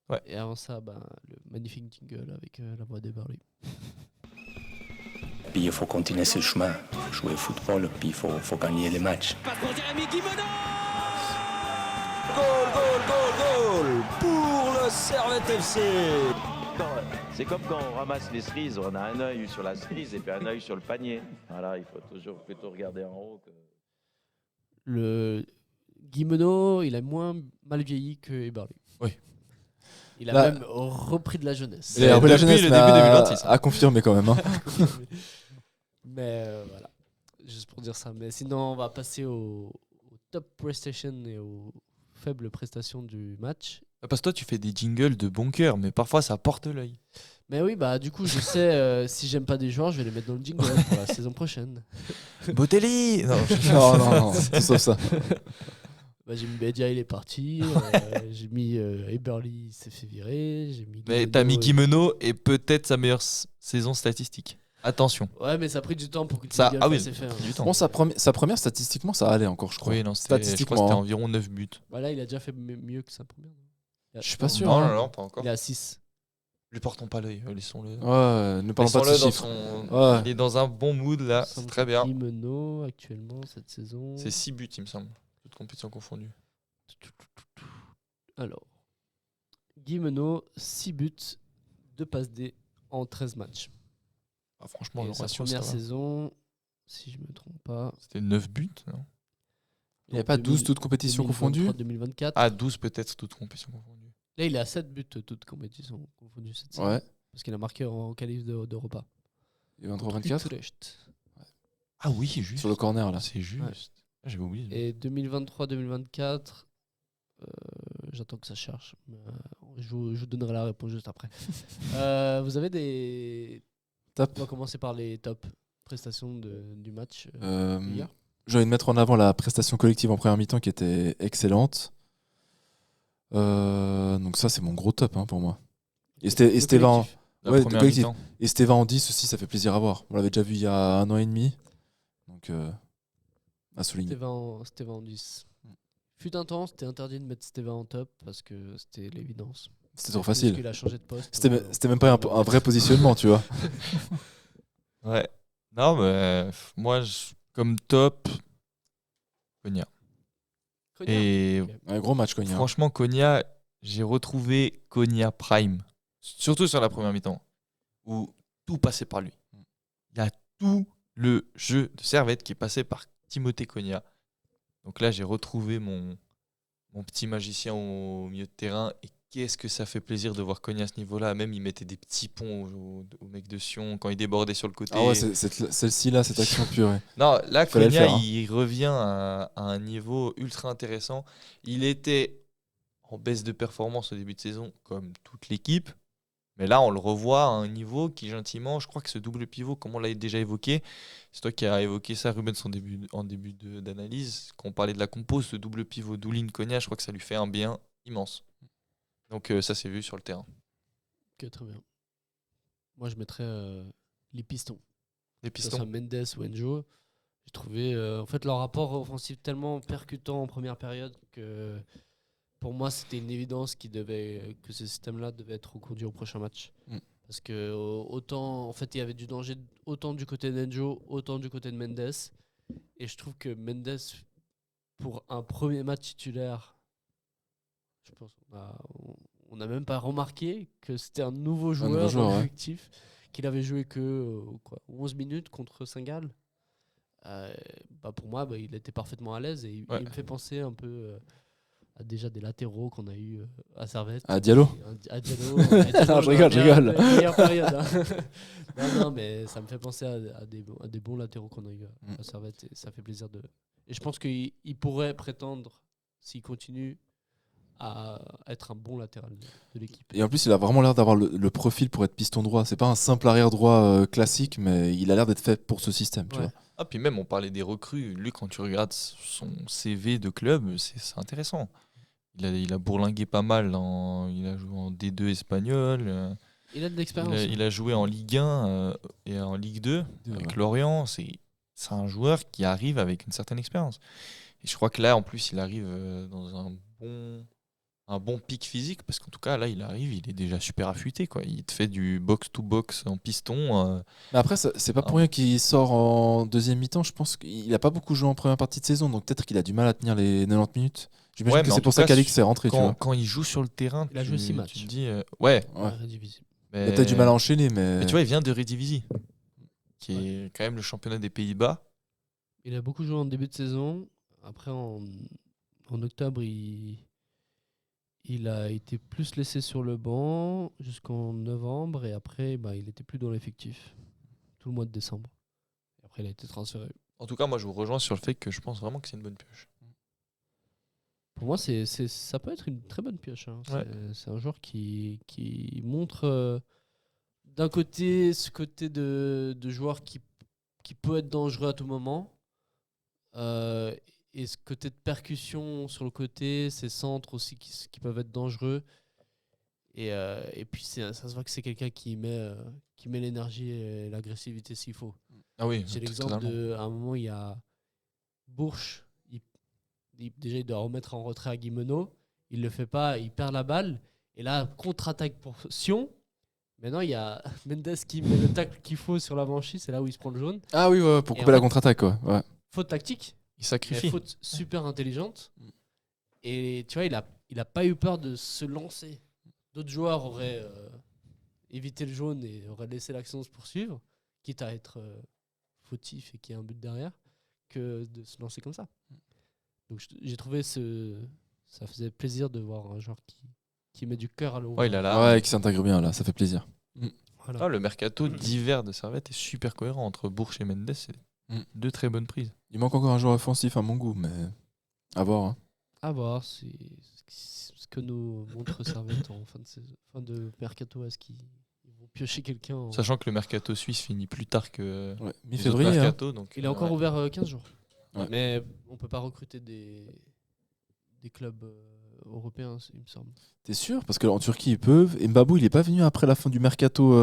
Ouais. Et avant ça, le magnifique jingle avec la voix d'Eberly. Puis il faut continuer ce chemin, jouer au football, puis il faut gagner les matchs. Passe pour Jérémy Guimeno. Goal pour le Servette FC. C'est comme quand on ramasse les cerises, on a un œil sur la cerise et puis un œil sur le panier. Voilà, il faut toujours plutôt regarder en haut. Le Guimeno, il a moins mal vieilli que Eberly. Oui. Il a même repris de la jeunesse. Il a repris de la jeunesse, le début 2026. À confirmer quand même. Mais voilà, juste pour dire ça. Mais sinon, on va passer au top prestation et aux faibles prestations du match. Parce que toi, tu fais des jingles de bon cœur, mais parfois ça porte l'œil. Mais oui, du coup, je sais, si j'aime pas des joueurs, je vais les mettre dans le jingle pour la saison prochaine. Botelli. Non, tout sauf ça. J'ai mis Bedia, il est parti. J'ai mis Eberly, il s'est fait virer. Mais t'as mis Guimeno et peut-être sa meilleure saison statistique. Attention. Ouais, mais ça a pris du temps pour que ça. Ah oui, ça fait. Du temps. Bon, sa première, statistiquement, ça allait encore, je crois. Oui, non, statistiquement, c'était environ 9 buts. Là, il a déjà fait mieux que sa première. Je suis pas sûr. Non, pas encore. Il est à 6. Lui portons pas l'œil, laissons-le. Ouais, ne parlons pas de ce chiffre. Il est dans un bon mood là, c'est très bien. Guimeno, actuellement, cette saison. C'est 6 buts, il me semble. Toutes compétitions confondues. Alors, Guimeno, 6 buts, 2 passes D en 13 matchs. Ah, franchement, sa première saison, si je me trompe pas. C'était 9 buts, non? Il n'y a pas 12 toutes compétitions confondues 2024. Ah, 12 peut-être toutes compétitions confondues. Là, il est à 7 buts toutes compétitions confondues cette saison. Ouais. Parce qu'il a marqué en qualif d'Europa. Et 23-24 Ah oui, juste. Sur le corner, là. C'est juste. Ouais. J'avais oublié. Et 2023-2024, j'attends que ça cherche. Je vous donnerai la réponse juste après. Vous avez des... Top. On va commencer par les top prestations du match hier. J'ai envie de mettre en avant la prestation collective en première mi-temps qui était excellente. Donc ça, c'est mon gros top pour moi. Et Stéphane en 10 aussi, ça fait plaisir à voir. On l'avait déjà vu il y a 1 an et demi. Donc, à souligner. Stéphane en 10. Fut un temps, c'était interdit de mettre Stéphane en top parce que c'était l'évidence. C'était trop facile. Parce qu'il a changé de poste. C'était même pas un vrai positionnement, tu vois. Ouais. Non, mais moi, comme top, Konya. Et un gros match, Konya. Franchement, Konya, j'ai retrouvé Konya Prime. Surtout sur la première mi-temps, où tout passait par lui. Il y a tout le jeu de Servette qui est passé par Timothée Konya. Donc là, j'ai retrouvé mon petit magicien au milieu de terrain. Et qu'est-ce que ça fait plaisir de voir Konya à ce niveau-là. Même, il mettait des petits ponts au mec de Sion quand il débordait sur le côté. Ah ouais, celle-ci, là, cette action pure. Non, là, Konya, il revient à un niveau ultra intéressant. Il était en baisse de performance au début de saison, comme toute l'équipe. Mais là, on le revoit à un niveau qui, gentiment, je crois que ce double pivot, comme on l'a déjà évoqué, c'est toi qui as évoqué ça, Ruben, en début d'analyse, quand on parlait de la compo, ce double pivot Doulin-Konya, je crois que ça lui fait un bien immense. Donc ça s'est vu sur le terrain. Ok, très bien. Moi, je mettrais les pistons. Les pistons. Que ce soit Mendes ou Enjo. J'ai trouvé en fait leur rapport offensif tellement percutant en première période que... Pour moi, c'était une évidence que ce système-là devait être reconduit au prochain match. Parce que autant, en fait, il y avait du danger autant du côté d'Enjo, autant du côté de Mendes. Et je trouve que Mendes, pour un premier match titulaire, je pense qu'on n'a même pas remarqué que c'était un nouveau joueur dans l'effectif, qu'il avait joué que 11 minutes contre Saint-Gall. Pour moi, il était parfaitement à l'aise et il me fait penser un peu... déjà des latéraux qu'on a eu à Servette. À Diallo. À Diallo. Je rigole. Meilleure période. Non, mais ça me fait penser à des bons latéraux qu'on a eu à Servette. Et ça fait plaisir de... Et je pense qu'il pourrait prétendre, s'il continue, à être un bon latéral de l'équipe. Et en plus, il a vraiment l'air d'avoir le profil pour être piston droit. C'est pas un simple arrière droit classique, mais il a l'air d'être fait pour ce système. Tu vois. Ah, puis même, on parlait des recrues. Lui, quand tu regardes son CV de club, c'est intéressant. Il a bourlingué pas mal. Il a joué en D2 espagnol. Il a de l'expérience. Il a joué en Ligue 1 et en Ligue 2 avec Lorient. C'est un joueur qui arrive avec une certaine expérience. Et je crois que là, en plus, il arrive dans un bon pic physique. Parce qu'en tout cas, là, il est déjà super affûté, quoi. Il te fait du box-to-box en piston. Mais après, c'est pas pour rien qu'il sort en deuxième mi-temps. Je pense qu'il a pas beaucoup joué en première partie de saison. Donc peut-être qu'il a du mal à tenir les 90 minutes. J'imagine que c'est pour ça qu'Alix est rentré. Quand il joue sur le terrain, il a joué 6 matchs. Tu te dis, mais... Il a peut-être du mal à enchaîner. Mais tu vois, il vient de Eredivisie, qui est quand même le championnat des Pays-Bas. Il a beaucoup joué en début de saison. Après, en octobre, il a été plus laissé sur le banc jusqu'en novembre. Et après, il n'était plus dans l'effectif tout le mois de décembre. Et après, il a été transféré. En tout cas, moi, je vous rejoins sur le fait que je pense vraiment que c'est une bonne pioche. Pour moi, ça peut être une très bonne pioche. C'est un joueur qui montre d'un côté ce côté de joueur qui peut être dangereux à tout moment Et ce côté de percussion sur le côté, ces centres aussi qui peuvent être dangereux. Et puis ça se voit que c'est quelqu'un qui met l'énergie et l'agressivité s'il faut. Ah oui, j'ai l'exemple à un moment, il y a Bourges, déjà il doit remettre en retrait à Guimeno, il le fait pas, il perd la balle, et là, contre-attaque pour Sion. Maintenant, il y a Mendes qui met le tacle qu'il faut sur la franchise, c'est là où il se prend le jaune. Ah oui, ouais, pour couper la contre-attaque, quoi. Ouais. Faute tactique. Il sacrifie. Faute super intelligente. Et tu vois, il a pas eu peur de se lancer. D'autres joueurs auraient évité le jaune et auraient laissé l'action se poursuivre, quitte à être fautif et qu'il y ait un but derrière, que de se lancer comme ça. Donc j'ai trouvé ça faisait plaisir de voir un joueur qui met du cœur à l'eau. Ouais, qui s'intègre bien là, ça fait plaisir. Voilà. Le mercato d'hiver de Servette est super cohérent entre Bourges et Mendes. C'est deux très bonnes prises. Il manque encore un joueur offensif à mon goût, mais à voir. Hein. À voir, c'est ce que nous montre Servette en fin de mercato. Est-ce qu'ils vont piocher quelqu'un Sachant que le mercato suisse finit plus tard que mi-février. Mercato, donc, il est encore ouvert 15 jours. Ouais. Mais on peut pas recruter des clubs européens, il me semble. T'es sûr? Parce qu'en Turquie, ils peuvent. Et Mbabou, il est pas venu après la fin du mercato.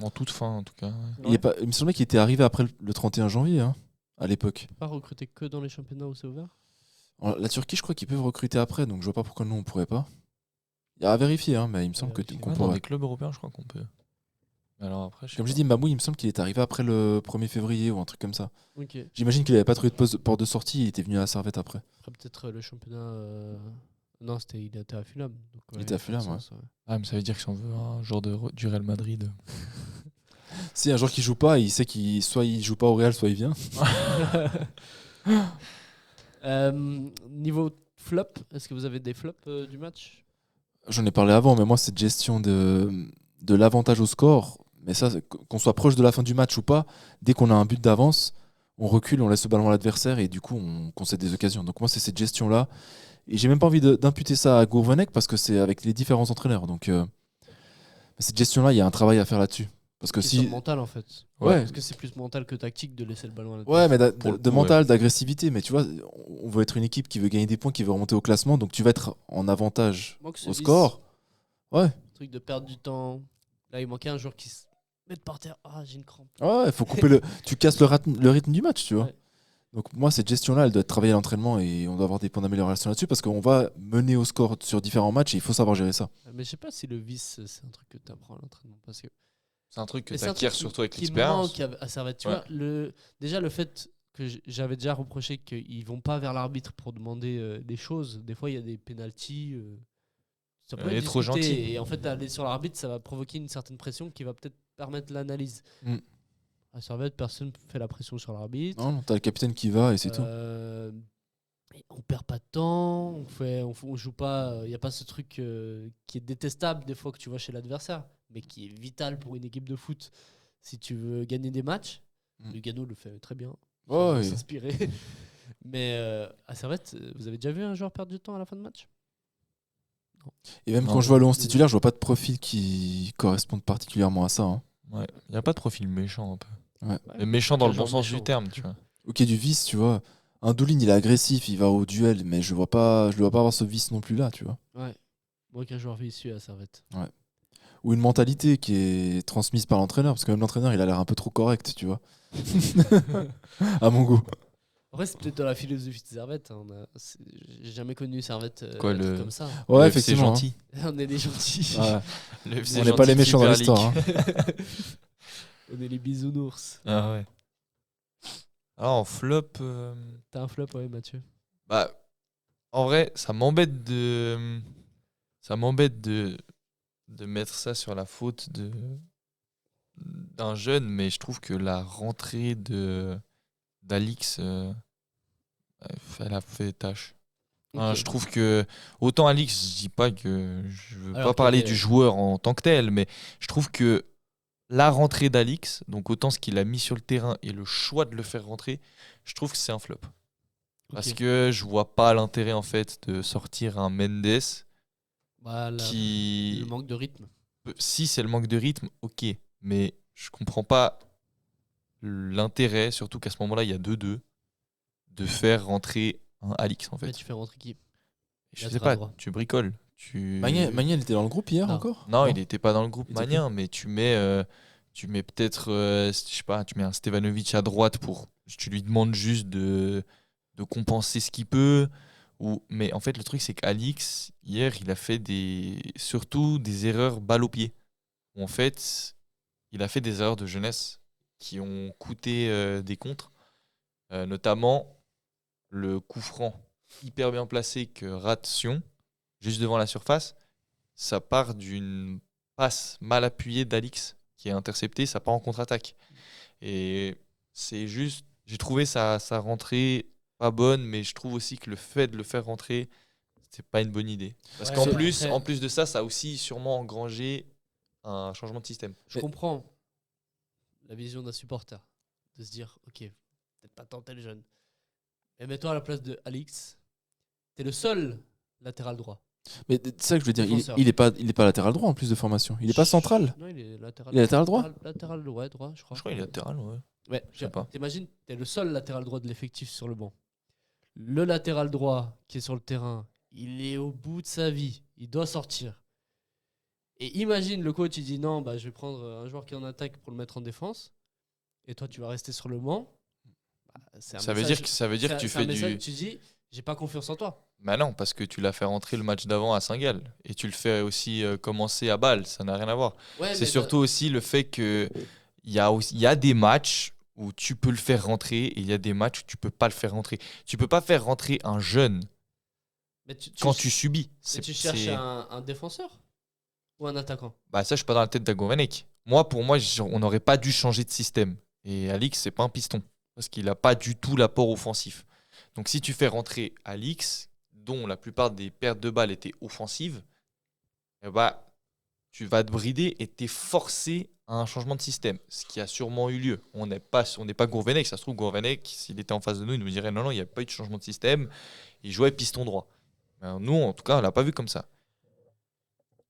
En toute fin, en tout cas. Ouais. Il me semblait qu'il était arrivé après le 31 janvier, hein, à l'époque. Pas recruter que dans les championnats où c'est ouvert? La Turquie, je crois qu'ils peuvent recruter après, donc je vois pas pourquoi nous on pourrait pas. Il y a à vérifier, hein, mais il me semble qu'on pourrait. Dans des clubs européens, je crois qu'on peut. Alors après, comme j'ai dit, Mbabou, il me semble qu'il est arrivé après le 1er février ou un truc comme ça. Okay. J'imagine qu'il avait pas trouvé de porte de sortie, il était venu à la Servette après. Peut-être le championnat. Non, il était à Fulham. Donc, il était à Fulham, ouais. Ah, mais ça veut dire que si on veut un joueur du Real Madrid. Si un joueur qui joue pas, il sait qu'il soit il joue pas au Real, soit il vient. Niveau flop, est-ce que vous avez des flops du match? J'en ai parlé avant, mais moi, cette gestion de l'avantage au score, mais ça, qu'on soit proche de la fin du match ou pas, dès qu'on a un but d'avance, on recule, on laisse le ballon à l'adversaire et du coup, on concède des occasions. Donc moi, c'est cette gestion-là. Et j'ai même pas envie d'imputer ça à Gourvenec parce que c'est avec les différents entraîneurs. Donc cette gestion-là, il y a un travail à faire là-dessus. Parce que c'est mental en fait. Ouais. Parce que c'est plus mental que tactique de laisser le ballon à l'adversaire. Ouais, mais de mental, d'agressivité. Mais tu vois, on veut être une équipe qui veut gagner des points, qui veut remonter au classement. Donc tu vas être en avantage au score. Ouais. Truc de perdre du temps. Là, il manquait un joueur qui se met par terre. Ah, j'ai une crampe. Ouais, il faut couper tu casses le rythme du match, tu vois. Ouais. Donc moi, cette gestion-là, elle doit être travaillée à l'entraînement et on doit avoir des points d'amélioration là-dessus parce qu'on va mener au score sur différents matchs et il faut savoir gérer ça. Mais je sais pas si le vice, c'est un truc que tu apprends à l'entraînement parce que c'est un truc que tu acquiers surtout avec l'expérience. Qui manque à Servette, tu vois, déjà le fait que j'avais déjà reproché qu'ils vont pas vers l'arbitre pour demander des choses. Des fois, il y a des pénaltys. Ça peut être trop gentil. Et en fait, aller sur l'arbitre, ça va provoquer une certaine pression qui va peut-être permettre l'analyse. À Servette, personne ne fait la pression sur l'arbitre. Non, t'as le capitaine qui va et c'est tout. On perd pas de temps, on joue pas. Il n'y a pas ce truc qui est détestable des fois que tu vois chez l'adversaire, mais qui est vital pour une équipe de foot. Si tu veux gagner des matchs, Lugano le fait très bien. Ouais. S'inspirer. Mais à Servette, vous avez déjà vu un joueur perdre du temps à la fin de match? Non. Et même quand je vois le 11 titulaire, je vois pas de profil qui corresponde particulièrement à ça. Hein. Ouais, il n'y a pas de profil méchant un peu. Ouais. Mais méchant dans le bon sens du terme, tu vois. Ok, du vice, tu vois. Un Doulin, il est agressif, il va au duel, mais je le vois pas avoir ce vice non plus là, tu vois. Ouais. Moi qu'un joueur vicieux à Servette. Ouais. Ou une mentalité qui est transmise par l'entraîneur, parce que même l'entraîneur, il a l'air un peu trop correct, tu vois. À mon goût. Après, c'est peut-être dans la philosophie de Servette. Hein. J'ai jamais connu Servette comme ça. Ouais, effectivement. Gentil. On est des gentils. Ouais. On n'est pas les méchants dans l'histoire. Hein. On est les bisounours. Ah ouais. Alors en flop... T'as un flop, ouais, Mathieu? Bah, en vrai, ça m'embête de mettre ça sur la faute d'un jeune, mais je trouve que la rentrée d'Alix, elle a fait tâche. Okay. Je trouve que, autant Alix, je dis pas que je veux pas parler du joueur en tant que tel, mais je trouve que la rentrée d'Alix, donc autant ce qu'il a mis sur le terrain et le choix de le faire rentrer, je trouve que c'est un flop. Okay. Parce que je vois pas l'intérêt en fait de sortir un Mendes qui... Le manque de rythme. Si c'est le manque de rythme, ok. Mais je comprends pas l'intérêt, surtout qu'à ce moment-là, il y a 2-2, de faire rentrer un Alix en fait. Mais tu fais rentrer qui? Je sais pas, tu bricoles. Magnin, il était dans le groupe hier encore? Non, il n'était pas dans le groupe Magnin, mais tu mets peut-être, je sais pas, tu mets un Stevanovic à droite tu lui demandes juste de compenser ce qu'il peut. Mais en fait, le truc, c'est qu'Alix, hier, il a fait surtout des erreurs balle au pied. En fait, il a fait des erreurs de jeunesse qui ont coûté des contres, notamment le coup franc hyper bien placé que rate Sion, juste devant la surface. Ça part d'une passe mal appuyée d'Alix qui est interceptée, ça part en contre-attaque. Et c'est juste, j'ai trouvé sa rentrée pas bonne, mais je trouve aussi que le fait de le faire rentrer, c'est pas une bonne idée. Parce qu'en plus de ça, ça a aussi sûrement engrangé un changement de système. Je comprends la vision d'un supporter, de se dire, ok, peut-être pas tenter le jeune. Mais mets-toi à la place de Alix, t'es le seul latéral droit. Mais c'est ça que je veux dire, il est pas latéral droit en plus de formation. Il est pas central. Non, il est latéral. Il est latéral droit. Latéral droit, je crois. Je crois qu'il est latéral, ouais. Ouais, je sais pas. T'imagines, t'es le seul latéral droit de l'effectif sur le banc. Le latéral droit qui est sur le terrain, il est au bout de sa vie. Il doit sortir. Et imagine, le coach, il dit non, bah, je vais prendre un joueur qui est en attaque pour le mettre en défense. Et toi, tu vas rester sur le banc. Bah, ça veut dire que tu fais du... Tu dis, j'ai pas confiance en toi. Bah non, parce que tu l'as fait rentrer le match d'avant à Saint-Gall. Et tu le fais aussi commencer à Bâle. Ça n'a rien à voir. Ouais, c'est surtout aussi le fait qu'il y a des matchs où tu peux le faire rentrer et il y a des matchs où tu peux pas le faire rentrer. Tu peux pas faire rentrer un jeune quand tu subis. Tu cherches un défenseur ou un attaquant? Bah ça, je suis pas dans la tête d'Agourvenec. Pour moi, on n'aurait pas dû changer de système. Et Alix, c'est pas un piston. Parce qu'il a pas du tout l'apport offensif. Donc si tu fais rentrer Alix, dont la plupart des pertes de balles étaient offensives, tu vas te brider et t'es forcé à un changement de système, ce qui a sûrement eu lieu. On n'est pas Gourvenec. Ça se trouve, Gourvenec, s'il était en face de nous, il nous dirait non, il n'y a pas eu de changement de système. Il jouait piston droit. Mais nous, en tout cas, on l'a pas vu comme ça.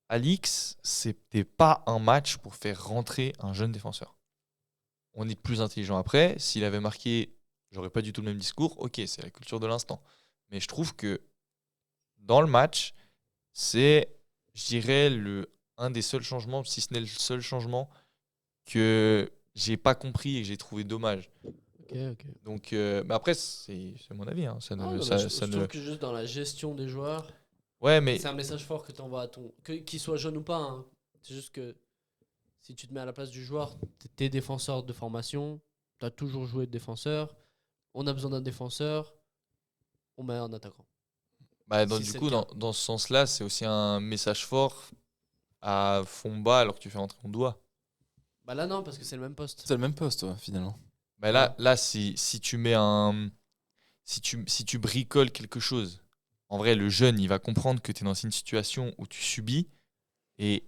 Alix, c'était pas un match pour faire rentrer un jeune défenseur. On est plus intelligent après. S'il avait marqué, j'aurais pas du tout le même discours. Ok, c'est la culture de l'instant. Mais je trouve que dans le match, c'est, je dirais, un des seuls changements, si ce n'est le seul changement, que j'ai pas compris et que j'ai trouvé dommage. Ok. Donc, mais après, c'est mon avis. Hein. Je trouve que juste dans la gestion des joueurs, mais c'est un message fort que tu envoies à qu'il soit jeune ou pas. Hein. C'est juste que si tu te mets à la place du joueur, t'es défenseur de formation, tu as toujours joué de défenseur, on a besoin d'un défenseur, on met un attaquant. Dans ce sens-là, c'est aussi un message fort à fond bas alors que tu fais entrer ton doigt. Bah là non, parce que c'est le même poste. C'est le même poste, ouais, finalement. Bah là si tu mets si tu bricoles quelque chose, en vrai, le jeune, il va comprendre que tu es dans une situation où tu subis. Et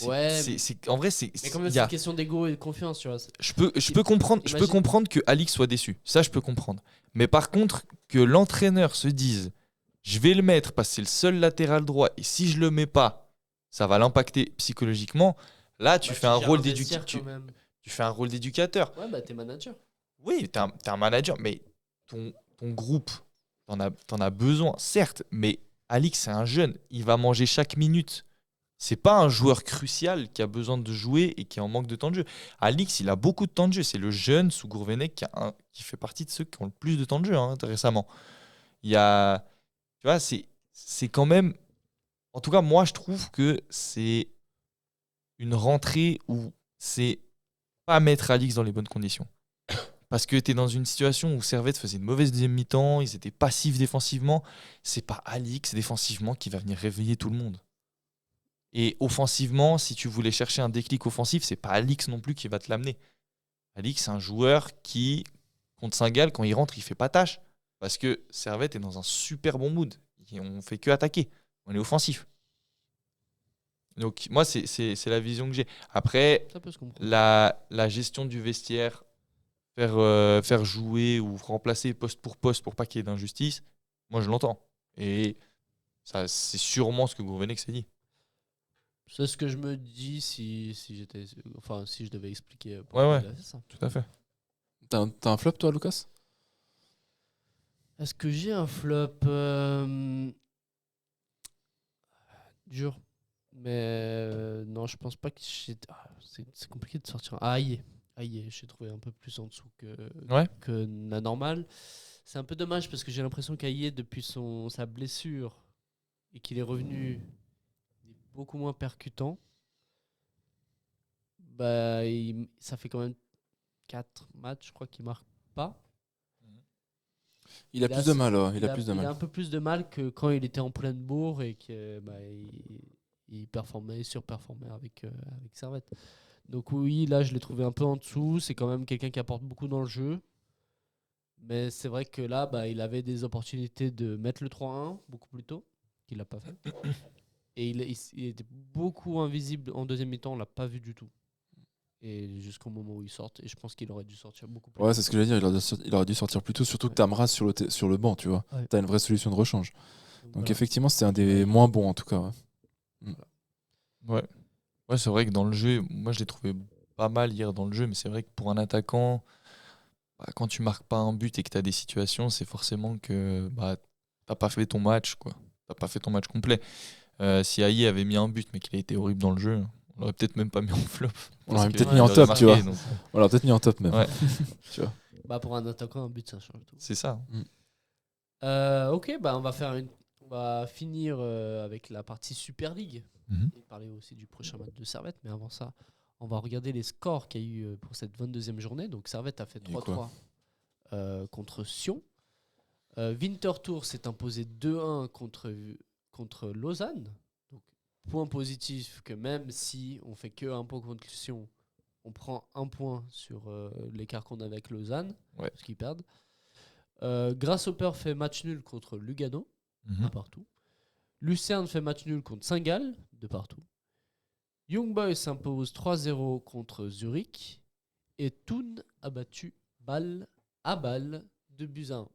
en vrai, mais quand même, c'est une question d'ego et de confiance, tu vois. Je peux comprendre que Alix soit déçu. Ça, je peux comprendre. Mais par contre, que l'entraîneur se dise je vais le mettre parce que c'est le seul latéral droit et si je le mets pas, ça va l'impacter psychologiquement. Là, tu fais un rôle d'éducateur. Tu fais un rôle d'éducateur. Ouais, t'es manager. Oui, t'es un manager, mais ton groupe, t'en as besoin, certes, mais Alix, c'est un jeune, il va manger chaque minute. C'est pas un joueur crucial qui a besoin de jouer et qui est en manque de temps de jeu. Alix, il a beaucoup de temps de jeu. C'est le jeune sous Gourvenec qui fait partie de ceux qui ont le plus de temps de jeu récemment. Il y a, tu vois, c'est quand même. En tout cas, moi, je trouve que c'est une rentrée où c'est pas mettre Alix dans les bonnes conditions. Parce que tu es dans une situation où Servette faisait une mauvaise deuxième mi-temps, ils étaient passifs défensivement. C'est pas Alix défensivement qui va venir réveiller tout le monde. Et offensivement, si tu voulais chercher un déclic offensif, c'est pas Alix non plus qui va te l'amener. Alix, c'est un joueur qui, contre Saint-Gall, quand il rentre, il fait pas tâche. Parce que Servette est dans un super bon mood. On fait que attaquer. On est offensif. Donc, moi, c'est la vision que j'ai. Après, la gestion du vestiaire, faire jouer ou remplacer poste pour pas qu'il y ait d'injustice, moi, je l'entends. Et ça, c'est sûrement ce que Gourvenec s'est dit. C'est ce que je me dis si je devais expliquer. Ouais, ça. Tout à fait. T'as un flop, toi, Lucas? Est-ce que j'ai un flop dur. Mais non, je pense pas que c'est compliqué de sortir. Aïe, j'ai trouvé un peu plus en dessous que la normale. C'est un peu dommage parce que j'ai l'impression qu'Aïe, depuis sa blessure et qu'il est revenu beaucoup moins percutant, ça fait quand même 4 matchs, je crois qu'il marque pas. Il a plus de mal. Il a un peu plus de mal que quand il était en pleine bourre et que il surperformait avec Servette. Donc oui, là je l'ai trouvé un peu en dessous. C'est quand même quelqu'un qui apporte beaucoup dans le jeu. Mais c'est vrai que là, il avait des opportunités de mettre le 3-1 beaucoup plus tôt, qu'il l'a pas fait. Et il était beaucoup invisible en deuxième mi-temps, on l'a pas vu du tout. Et jusqu'au moment où il sort, et je pense qu'il aurait dû sortir beaucoup plus tôt. Ouais, c'est ce que j'allais dire, il aurait dû sortir plus tôt, surtout que Tamras sur le banc, tu vois. Ouais. T'as une vraie solution de rechange. Donc voilà. Effectivement, c'était un des moins bons en tout cas. Ouais, c'est vrai que dans le jeu, moi je l'ai trouvé pas mal hier dans le jeu, mais c'est vrai que pour un attaquant, quand tu marques pas un but et que tu as des situations, c'est forcément que t'as pas fait ton match, quoi. T'as pas fait ton match complet. Si Aïe avait mis un but, mais qu'il a été horrible dans le jeu, on l'aurait peut-être même pas mis en flop. On l'aurait peut-être mis en top, tu vois. On l'aurait peut-être mis en top même. Ouais. Tu vois. Pour un attaquant, un but, ça change tout. C'est ça. Ok, on va finir avec la partie Super League. Et parler aussi du prochain match de Servette. Mais avant ça, on va regarder les scores qu'il y a eu pour cette 22e journée. Donc Servette a fait 3-3 contre Sion. Winterthur s'est imposé 2-1 contre Lausanne. Donc, point positif que même si on fait que un point contre Sion, on prend un point sur l'écart qu'on a avec Lausanne, parce qu'ils perdent. Grasshopper fait match nul contre Lugano, de partout. Lucerne fait match nul contre Saint-Gall, de partout. Young Boys s'impose 3-0 contre Zurich. Et Thun a battu Bâle à Bâle de buts à 1.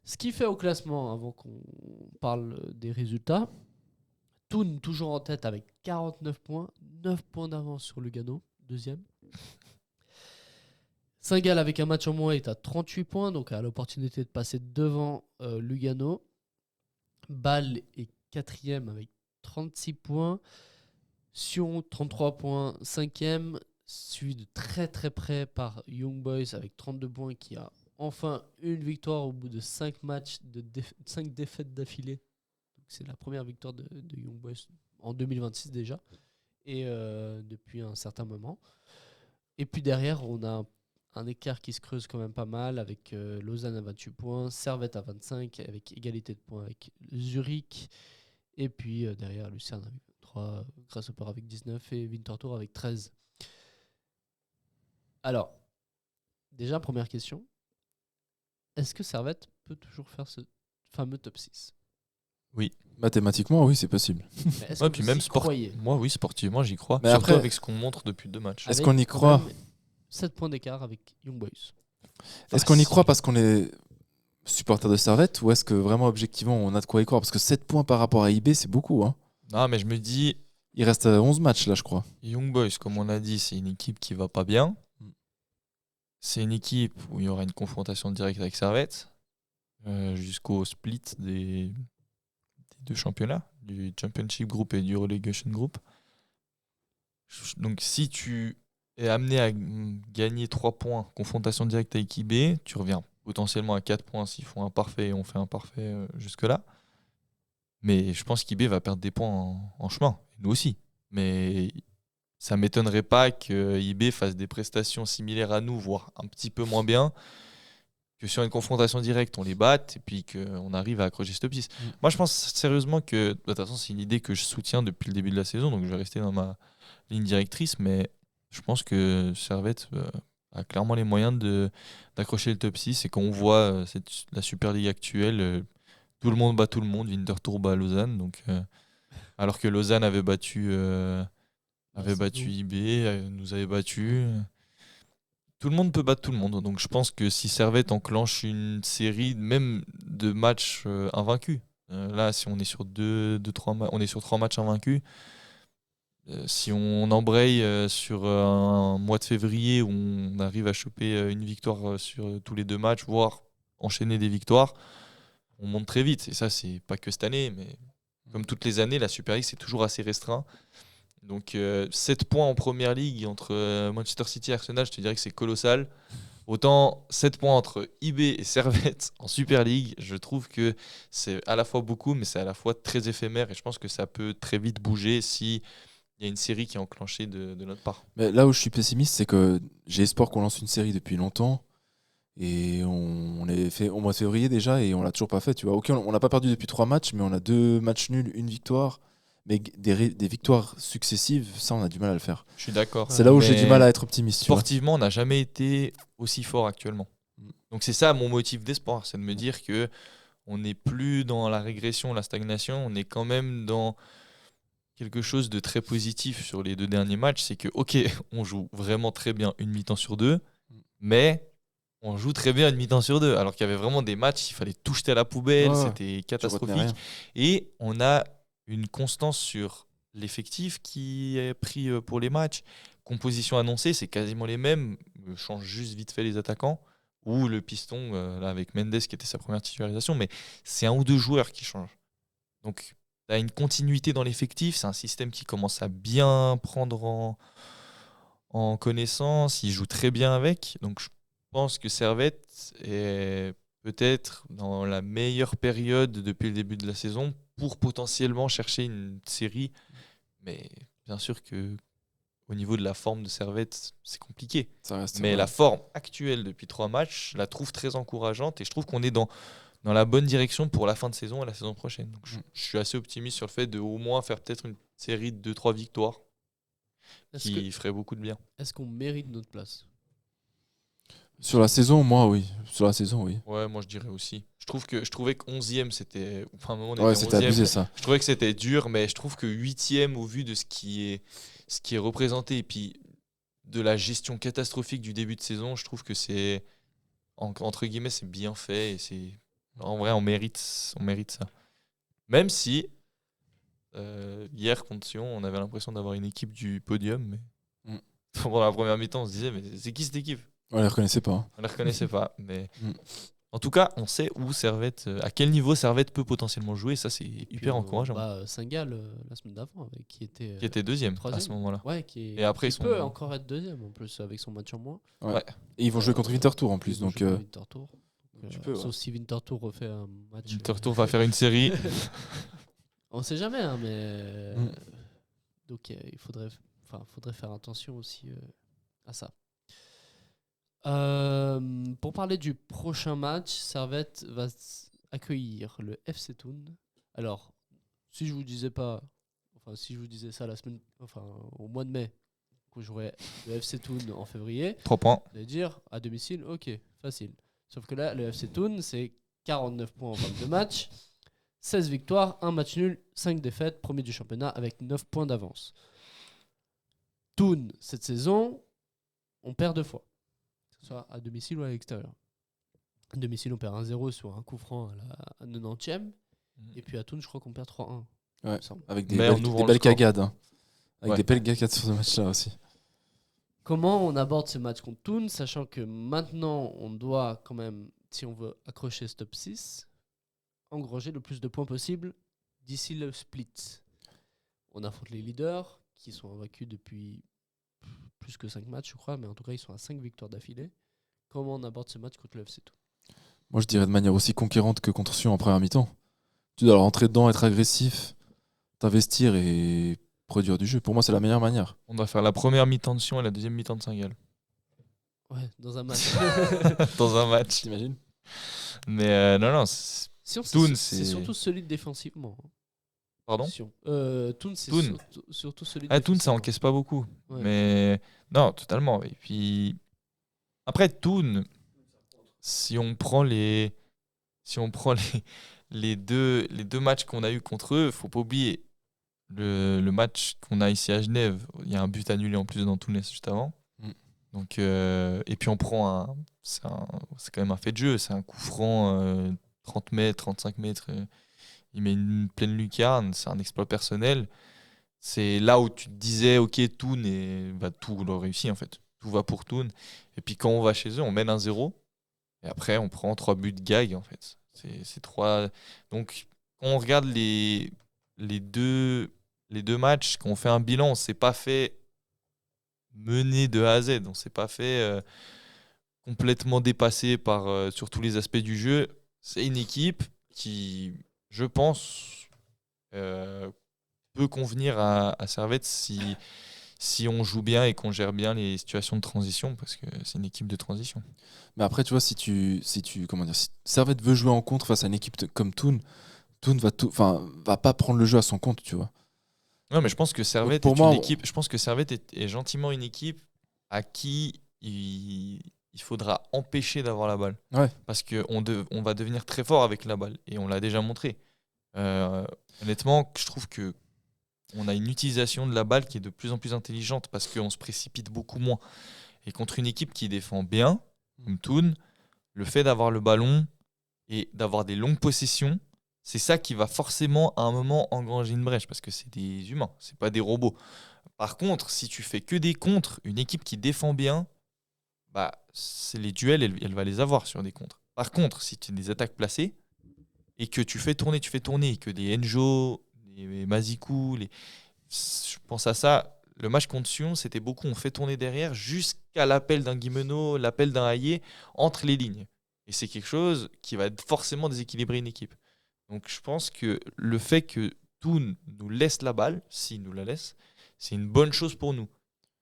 Ce qui fait au classement, avant qu'on parle des résultats, Thun toujours en tête avec 49 points, 9 points d'avance sur Lugano, deuxième. Saint-Gall avec un match en moins est à 38 points, donc a l'opportunité de passer devant Lugano. Bâle est quatrième avec 36 points. Sion, 33 points, cinquième, suivi de très très près par Young Boys avec 32 points qui a enfin une victoire au bout de 5 matchs, 5 défaites d'affilée. Donc c'est la première victoire de Young Boys en 2026 déjà, et depuis un certain moment. Et puis derrière, on a un écart qui se creuse quand même pas mal avec Lausanne à 28 points, Servette à 25 avec égalité de points avec Zurich. Et puis derrière, Lucerne avec 3, Grasshopper avec 19 et Winterthur avec 13. Alors, déjà, première question. Est-ce que Servette peut toujours faire ce fameux top 6 ? Oui. Mathématiquement, oui, c'est possible. Puis même moi, oui, sportivement, j'y crois. Mais surtout après, avec ce qu'on montre depuis 2 matchs. Est-ce qu'on y croit ? 7 points d'écart avec Young Boys. Est-ce qu'on y croit parce qu'on est supporter de Servette, ou est-ce que vraiment objectivement on a de quoi y croire ? Parce que 7 points par rapport à IB, c'est beaucoup. Non, mais je me dis... Il reste 11 matchs là, je crois. Young Boys, comme on a dit, c'est une équipe qui va pas bien. C'est une équipe où il y aura une confrontation directe avec Servette jusqu'au split des 2 championnats, du Championship Group et du Relegation Group. Donc si tu es amené à gagner 3 points, confrontation directe avec IB, tu reviens potentiellement à 4 points s'ils font un parfait et on fait un parfait jusque-là. Mais je pense qu'IB va perdre des points en chemin, nous aussi. Mais ça ne m'étonnerait pas que IB fasse des prestations similaires à nous, voire un petit peu moins bien, que sur une confrontation directe, on les batte et puis qu'on arrive à accrocher ce top 6. Moi, je pense sérieusement que, de toute façon, c'est une idée que je soutiens depuis le début de la saison, donc je vais rester dans ma ligne directrice, mais je pense que Servette a clairement les moyens d'accrocher le top 6 et qu'on voit la Super League actuelle, tout le monde bat tout le monde, Winterthur bat Lausanne, donc, alors que Lausanne avait battu IB, nous avait battu. Tout le monde peut battre tout le monde, donc je pense que si Servette enclenche une série même de matchs invaincus, là si on est sur 3 matchs invaincus, si on embraye sur un mois de février où on arrive à choper une victoire sur tous les 2 matchs, voire enchaîner des victoires, on monte très vite. Et ça, c'est pas que cette année, mais comme toutes les années, la Super League, c'est toujours assez restreint. Donc 7 points en Première Ligue entre Manchester City et Arsenal, je te dirais que c'est colossal. Autant 7 points entre IB et Servette en Super League, je trouve que c'est à la fois beaucoup, mais c'est à la fois très éphémère. Et je pense que ça peut très vite bouger si il y a une série qui est enclenchée de notre part. Mais là où je suis pessimiste, c'est que j'ai espoir qu'on lance une série depuis longtemps. Et on l'avait fait au mois de février déjà et on l'a toujours pas fait. Tu vois. Ok, on n'a pas perdu depuis 3 matchs, mais on a 2 matchs nuls, 1 victoire. Mais des victoires successives, ça, on a du mal à le faire. Je suis d'accord. C'est là où j'ai du mal à être optimiste. Sportivement, on n'a jamais été aussi fort actuellement. Donc c'est ça mon motif d'espoir, c'est de me dire que on n'est plus dans la régression, la stagnation, on est quand même dans quelque chose de très positif sur les 2 derniers matchs. C'est que, ok, on joue vraiment très bien une mi-temps sur 2, mais on joue très bien une mi-temps sur 2. Alors qu'il y avait vraiment des matchs, il fallait tout jeter à la poubelle, c'était catastrophique. Et on a une constance sur l'effectif qui est pris pour les matchs. Composition annoncée, c'est quasiment les mêmes. Change juste vite fait les attaquants. Ou le piston, là, avec Mendes, qui était sa première titularisation. Mais c'est 1 ou 2 joueurs qui changent. Donc, tu as une continuité dans l'effectif. C'est un système qui commence à bien prendre en connaissance. Il joue très bien avec. Donc, je pense que Servette est peut-être dans la meilleure période depuis le début de la saison pour potentiellement chercher une série. Mais bien sûr que au niveau de la forme de Servette, c'est compliqué. Mais la forme actuelle depuis 3 matchs, je la trouve très encourageante et je trouve qu'on est dans la bonne direction pour la fin de saison et la saison prochaine. Donc je suis assez optimiste sur le fait de au moins faire peut-être une série de 2-3 victoires qui ferait beaucoup de bien. Est-ce qu'on mérite notre place ? Sur la saison, moi, oui. Sur la saison, oui. Ouais, moi je dirais aussi. Je trouvais que 11e, c'était. Enfin, à un moment, on ouais, était c'était 11e. Abusé ça. Je trouvais que c'était dur, mais je trouve que 8e, au vu de ce qui est représenté, et puis de la gestion catastrophique du début de saison, je trouve que c'est. Entre guillemets, c'est bien fait. Et c'est. En vrai, on mérite ça. Même si, hier contre Sion, on avait l'impression d'avoir une équipe du podium, mais pendant la première mi-temps, on se disait, mais c'est qui cette équipe ? On les reconnaissait pas. On les reconnaissait pas, mais en tout cas, on sait où Servette, à quel niveau Servette peut potentiellement jouer. Ça, c'est hyper encourageant. Saint-Gall la semaine d'avant, qui était deuxième à ce moment-là. Ouais, et après, il peut encore être deuxième en plus avec son match en moins. Ouais. Et ils vont jouer contre Winterthur en plus, donc. Winterthur. Sauf si Winterthur refait un match. Winterthur va faire une série. On sait jamais, hein, mais donc il faudrait faire attention aussi à ça. Pour parler du prochain match, Servette va accueillir le FC Thun. Alors, si je vous disais ça au mois de mai, qu'on jouerait le FC Thun en février, 3 points. Vous allez dire à domicile, ok, facile. Sauf que là, le FC Thun, c'est 49 points en 22 matchs, 16 victoires, 1 match nul, 5 défaites, premier du championnat avec 9 points d'avance. Thun, cette saison, on perd 2 fois. Soit à domicile ou à l'extérieur. À domicile, on perd 1-0 sur un coup franc à la 90e. Et puis à Thun, je crois qu'on perd 3-1. Ouais, avec des belles cagades. Hein. Avec des belles cagades sur ce match-là aussi. Comment on aborde ce match contre Thun, sachant que maintenant, on doit quand même, si on veut accrocher ce top 6, engranger le plus de points possible d'ici le split. On affronte les leaders, qui sont invaincus depuis plus que 5 matchs, je crois, mais en tout cas, ils sont à 5 victoires d'affilée. Comment on aborde ce match contre le FC Thun ? Moi, je dirais de manière aussi conquérante que contre Sion en première mi-temps. Tu dois rentrer dedans, être agressif, t'investir et produire du jeu. Pour moi, c'est la meilleure manière. On doit faire la première mi-temps de Sion et la deuxième mi-temps de Saint-Gall. Ouais, dans un match. Dans un match. T'imagines ? Mais non. Thun, c'est surtout solide défensivement. Pardon ? Thun, c'est surtout solide. Thun, ça encaisse pas beaucoup. Ouais. Mais non, totalement. Et puis après, Thun, si on prend les deux matchs qu'on a eu contre eux, faut pas oublier le match qu'on a ici à Genève. Il y a un but annulé en plus dans Thun juste avant. Donc et puis on prend c'est quand même un fait de jeu. C'est un coup franc 30 mètres, 35 mètres. Il met une pleine lucarne, c'est un exploit personnel. C'est là où tu te disais, ok, Thun, tout le réussit en fait. Tout va pour Thun. Et puis quand on va chez eux, on mène 1-0. Et après, on prend 3 buts de gag, en fait. C'est 3... Donc, quand on regarde les deux matchs, quand on fait un bilan, on ne s'est pas fait mener de A à Z. On ne s'est pas fait complètement dépasser sur tous les aspects du jeu. C'est une équipe qui, je pense, peut convenir à Servette si on joue bien et qu'on gère bien les situations de transition, parce que c'est une équipe de transition. Mais après, tu vois, si Servette veut jouer en contre face à une équipe comme Thun va pas prendre le jeu à son compte, tu vois. Non, mais je pense que Servette je pense que Servette est gentiment une équipe à qui il faudra empêcher d'avoir la balle. Ouais. Parce qu'on va devenir très fort avec la balle, et on l'a déjà montré. Honnêtement, je trouve que on a une utilisation de la balle qui est de plus en plus intelligente, parce qu'on se précipite beaucoup moins. Et contre une équipe qui défend bien, comme Thun, le fait d'avoir le ballon et d'avoir des longues possessions, c'est ça qui va forcément à un moment engranger une brèche, parce que c'est des humains, c'est pas des robots. Par contre, si tu fais que des contres, une équipe qui défend bien, c'est les duels, elle va les avoir sur des contres. Par contre, si tu as des attaques placées et que tu fais tourner, et que des Enjo, des Mazikou, je pense à ça, le match contre Sion, c'était beaucoup, on fait tourner derrière jusqu'à l'appel d'un Guimeno, l'appel d'un Hayé, entre les lignes. Et c'est quelque chose qui va forcément déséquilibrer une équipe. Donc je pense que le fait que Thun nous laisse la balle, s'il nous la laisse, c'est une bonne chose pour nous.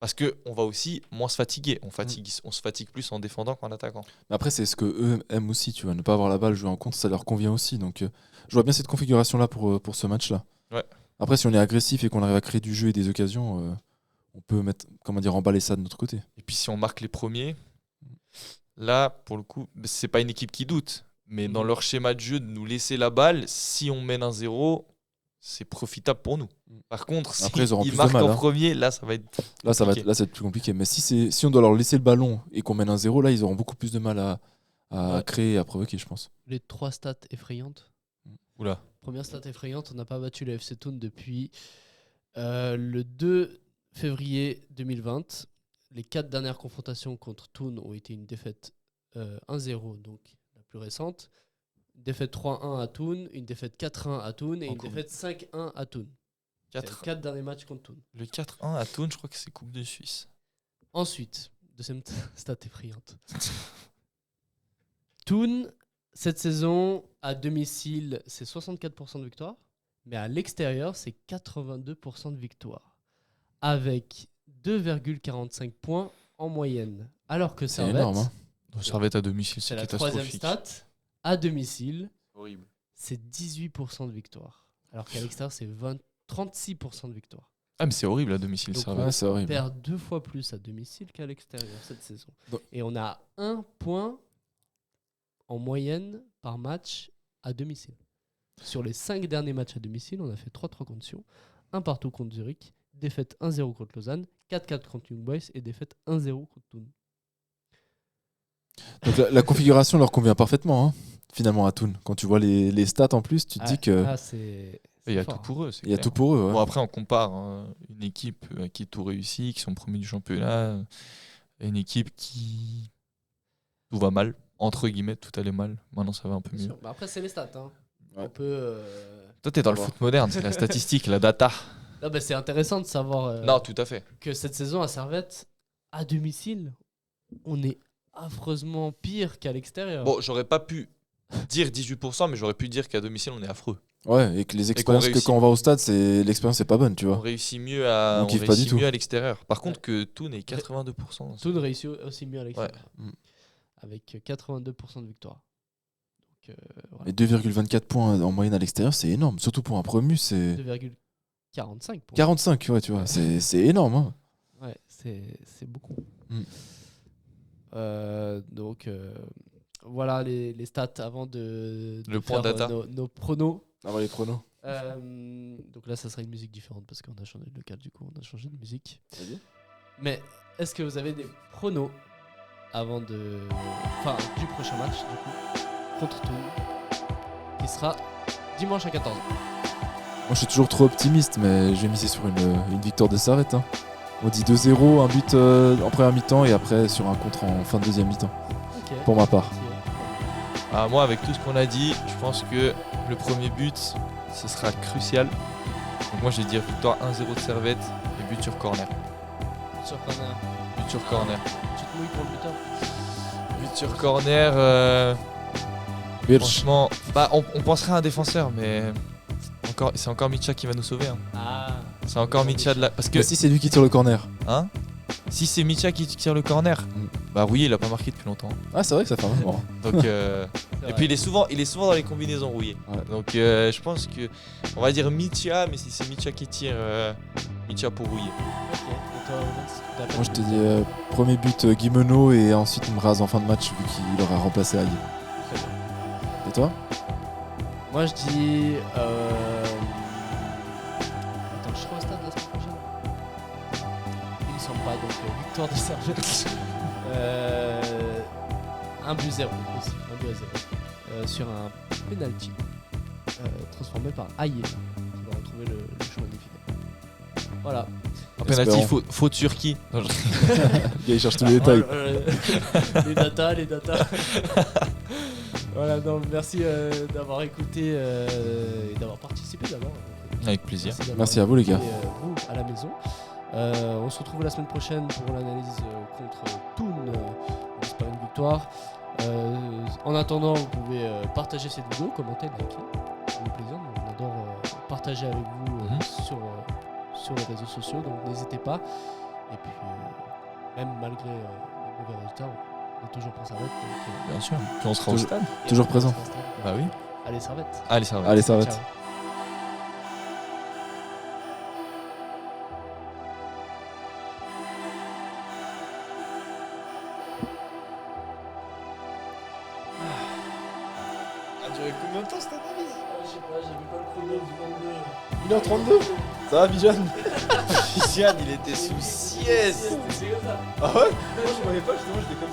Parce qu'on va aussi moins se fatiguer. On se fatigue plus en défendant qu'en attaquant. Mais après, c'est ce qu'eux aiment aussi, tu vois. Ne pas avoir la balle, jouer en contre, ça leur convient aussi. Donc je vois bien cette configuration-là pour ce match-là. Ouais. Après, si on est agressif et qu'on arrive à créer du jeu et des occasions, on peut emballer ça de notre côté. Et puis si on marque les premiers, là, pour le coup, c'est pas une équipe qui doute. Mais dans leur schéma de jeu, de nous laisser la balle, si on mène 1-0, c'est profitable pour nous. Par contre, si ils marquent en premier, là, ça va être compliqué. Là, ça va être plus compliqué. Mais si on doit leur laisser le ballon et qu'on mène 1-0, là, ils auront beaucoup plus de mal à créer et à provoquer, je pense. Les 3 stats effrayantes. Oula. Première stat effrayante, on n'a pas battu le FC Thun depuis le 2 février 2020. Les 4 dernières confrontations contre Thun ont été une défaite 1-0, donc la plus récente. Une défaite 3-1 à Thun, une défaite 4-1 à Thun et une défaite 5-1 à Thun. Les 4 derniers matchs contre Thun. Le 4-1 à Thun, je crois que c'est Coupe de Suisse. Ensuite, deuxième stat effrayante. Thun, cette saison, à domicile, c'est 64% de victoire, mais à l'extérieur, c'est 82% de victoire, avec 2,45 points en moyenne. Alors que Servette, c'est énorme, hein. Servette à domicile, c'est catastrophique. La troisième stat, à domicile, horrible. C'est 18% de victoire, alors qu'à l'extérieur, c'est 36% de victoire. Ah, mais c'est horrible à domicile. Donc on perd 2 fois plus à domicile qu'à l'extérieur cette saison. Donc, et on a 1 point en moyenne par match à domicile. Sur les 5 derniers matchs à domicile, on a fait 3-3 contre Sion, 1 partout contre Zurich, défaite 1-0 contre Lausanne, 4-4 contre Young Boys et défaite 1-0 contre Thun. Donc la configuration leur convient parfaitement, hein, finalement, à Thun. Quand tu vois les stats en plus, tu te dis que... Il y a tout pour eux. Il y a tout pour eux. Ouais. Bon, après, on compare une équipe qui est tout réussi, qui sont premiers du championnat, et une équipe qui tout va mal, entre guillemets, tout allait mal. Maintenant, ça va un peu mieux. Bah après, c'est les stats. Hein. Ouais. On peut. Toi, t'es dans le foot moderne, c'est la statistique, la data. Non, bah, c'est intéressant de savoir. Non, tout à fait. Que cette saison à Servette, à domicile, on est affreusement pire qu'à l'extérieur. Bon, j'aurais pas pu dire 18%, mais j'aurais pu dire qu'à domicile, on est affreux. Ouais, et que les expériences que quand on va au stade, l'expérience n'est pas bonne, tu vois. On réussit mieux à l'extérieur. Par contre, que Thun est 82%. Thun réussit aussi mieux à l'extérieur. Ouais. Avec 82% de victoire. Donc, voilà. Et 2,24 points en moyenne à l'extérieur, c'est énorme. Surtout pour un promu, c'est... 2,45 points. 45, ouais, tu vois, c'est énorme. Hein. Ouais, c'est beaucoup. Donc, voilà les stats avant de point faire data. Nos pronos. Avant les pronos. Donc là, ça sera une musique différente parce qu'on a changé de local, du coup, on a changé de musique. Vas-y. Mais est-ce que vous avez des pronos avant du prochain match, du coup, contre Thun, qui sera dimanche à 14h? Moi, je suis toujours trop optimiste, mais je vais miser sur une victoire de Servette. Hein. On dit 2-0, un but en première mi-temps et après sur un contre en fin de deuxième mi-temps. Okay. Pour ma part. Okay. Moi, avec tout ce qu'on a dit, je pense que le premier but, ce sera crucial. Donc moi, je vais dire victoire 1-0 de Servette et but sur corner. But sur corner. But sur corner. Tu te mouilles pour le buteur. But sur corner, franchement, on penserait à un défenseur, mais c'est encore Mitcha qui va nous sauver. C'est encore Mitcha de la... Parce que si c'est lui qui tire le corner. Hein? Si c'est Mitcha qui tire le corner, Rouillé il a pas marqué depuis longtemps. Ah c'est vrai que ça fait un moment. Donc et puis il est souvent dans les combinaisons Rouillé. Ouais. Donc je pense que on va dire Mitcha, mais si c'est Mitcha qui tire, Mitcha pour Rouillé. Moi je te dis premier but Guimeno et ensuite on me rase en fin de match vu qu'il aura remplacé Aïe. Et toi? Moi je dis je serai au stade la semaine prochaine. Il me semble pas, donc victoire de Servette. 1-0 aussi, 1-0 sur un penalty transformé par Aïe qui va retrouver le chemin des filets. Voilà. Un penalty faute sur qui? Il cherche tous les détails. Les datas. Voilà, donc merci d'avoir écouté et d'avoir participé d'abord. Avec plaisir. Merci à vous les gars. Vous à la maison. On se retrouve la semaine prochaine pour l'analyse contre Thun. On espère une victoire. En attendant, vous pouvez partager cette vidéo, commenter, liker. Ça fait plaisir. On adore partager avec vous sur les réseaux sociaux, donc n'hésitez pas. Et puis, même malgré les mauvais résultats, on est toujours pour Servette. Bien sûr. Puis on sera au stade. Toujours présent. Bah oui. Allez Servette. Allez Servette. Ciao. Combien de temps cette analyse? Je sais pas, j'ai vu pas le chrono du 22. 1h32. Ça va Bijan? Bijan il était sous sieste. C'est comme ça. Ah ouais? Moi je voyais pas justement, j'étais comme ça.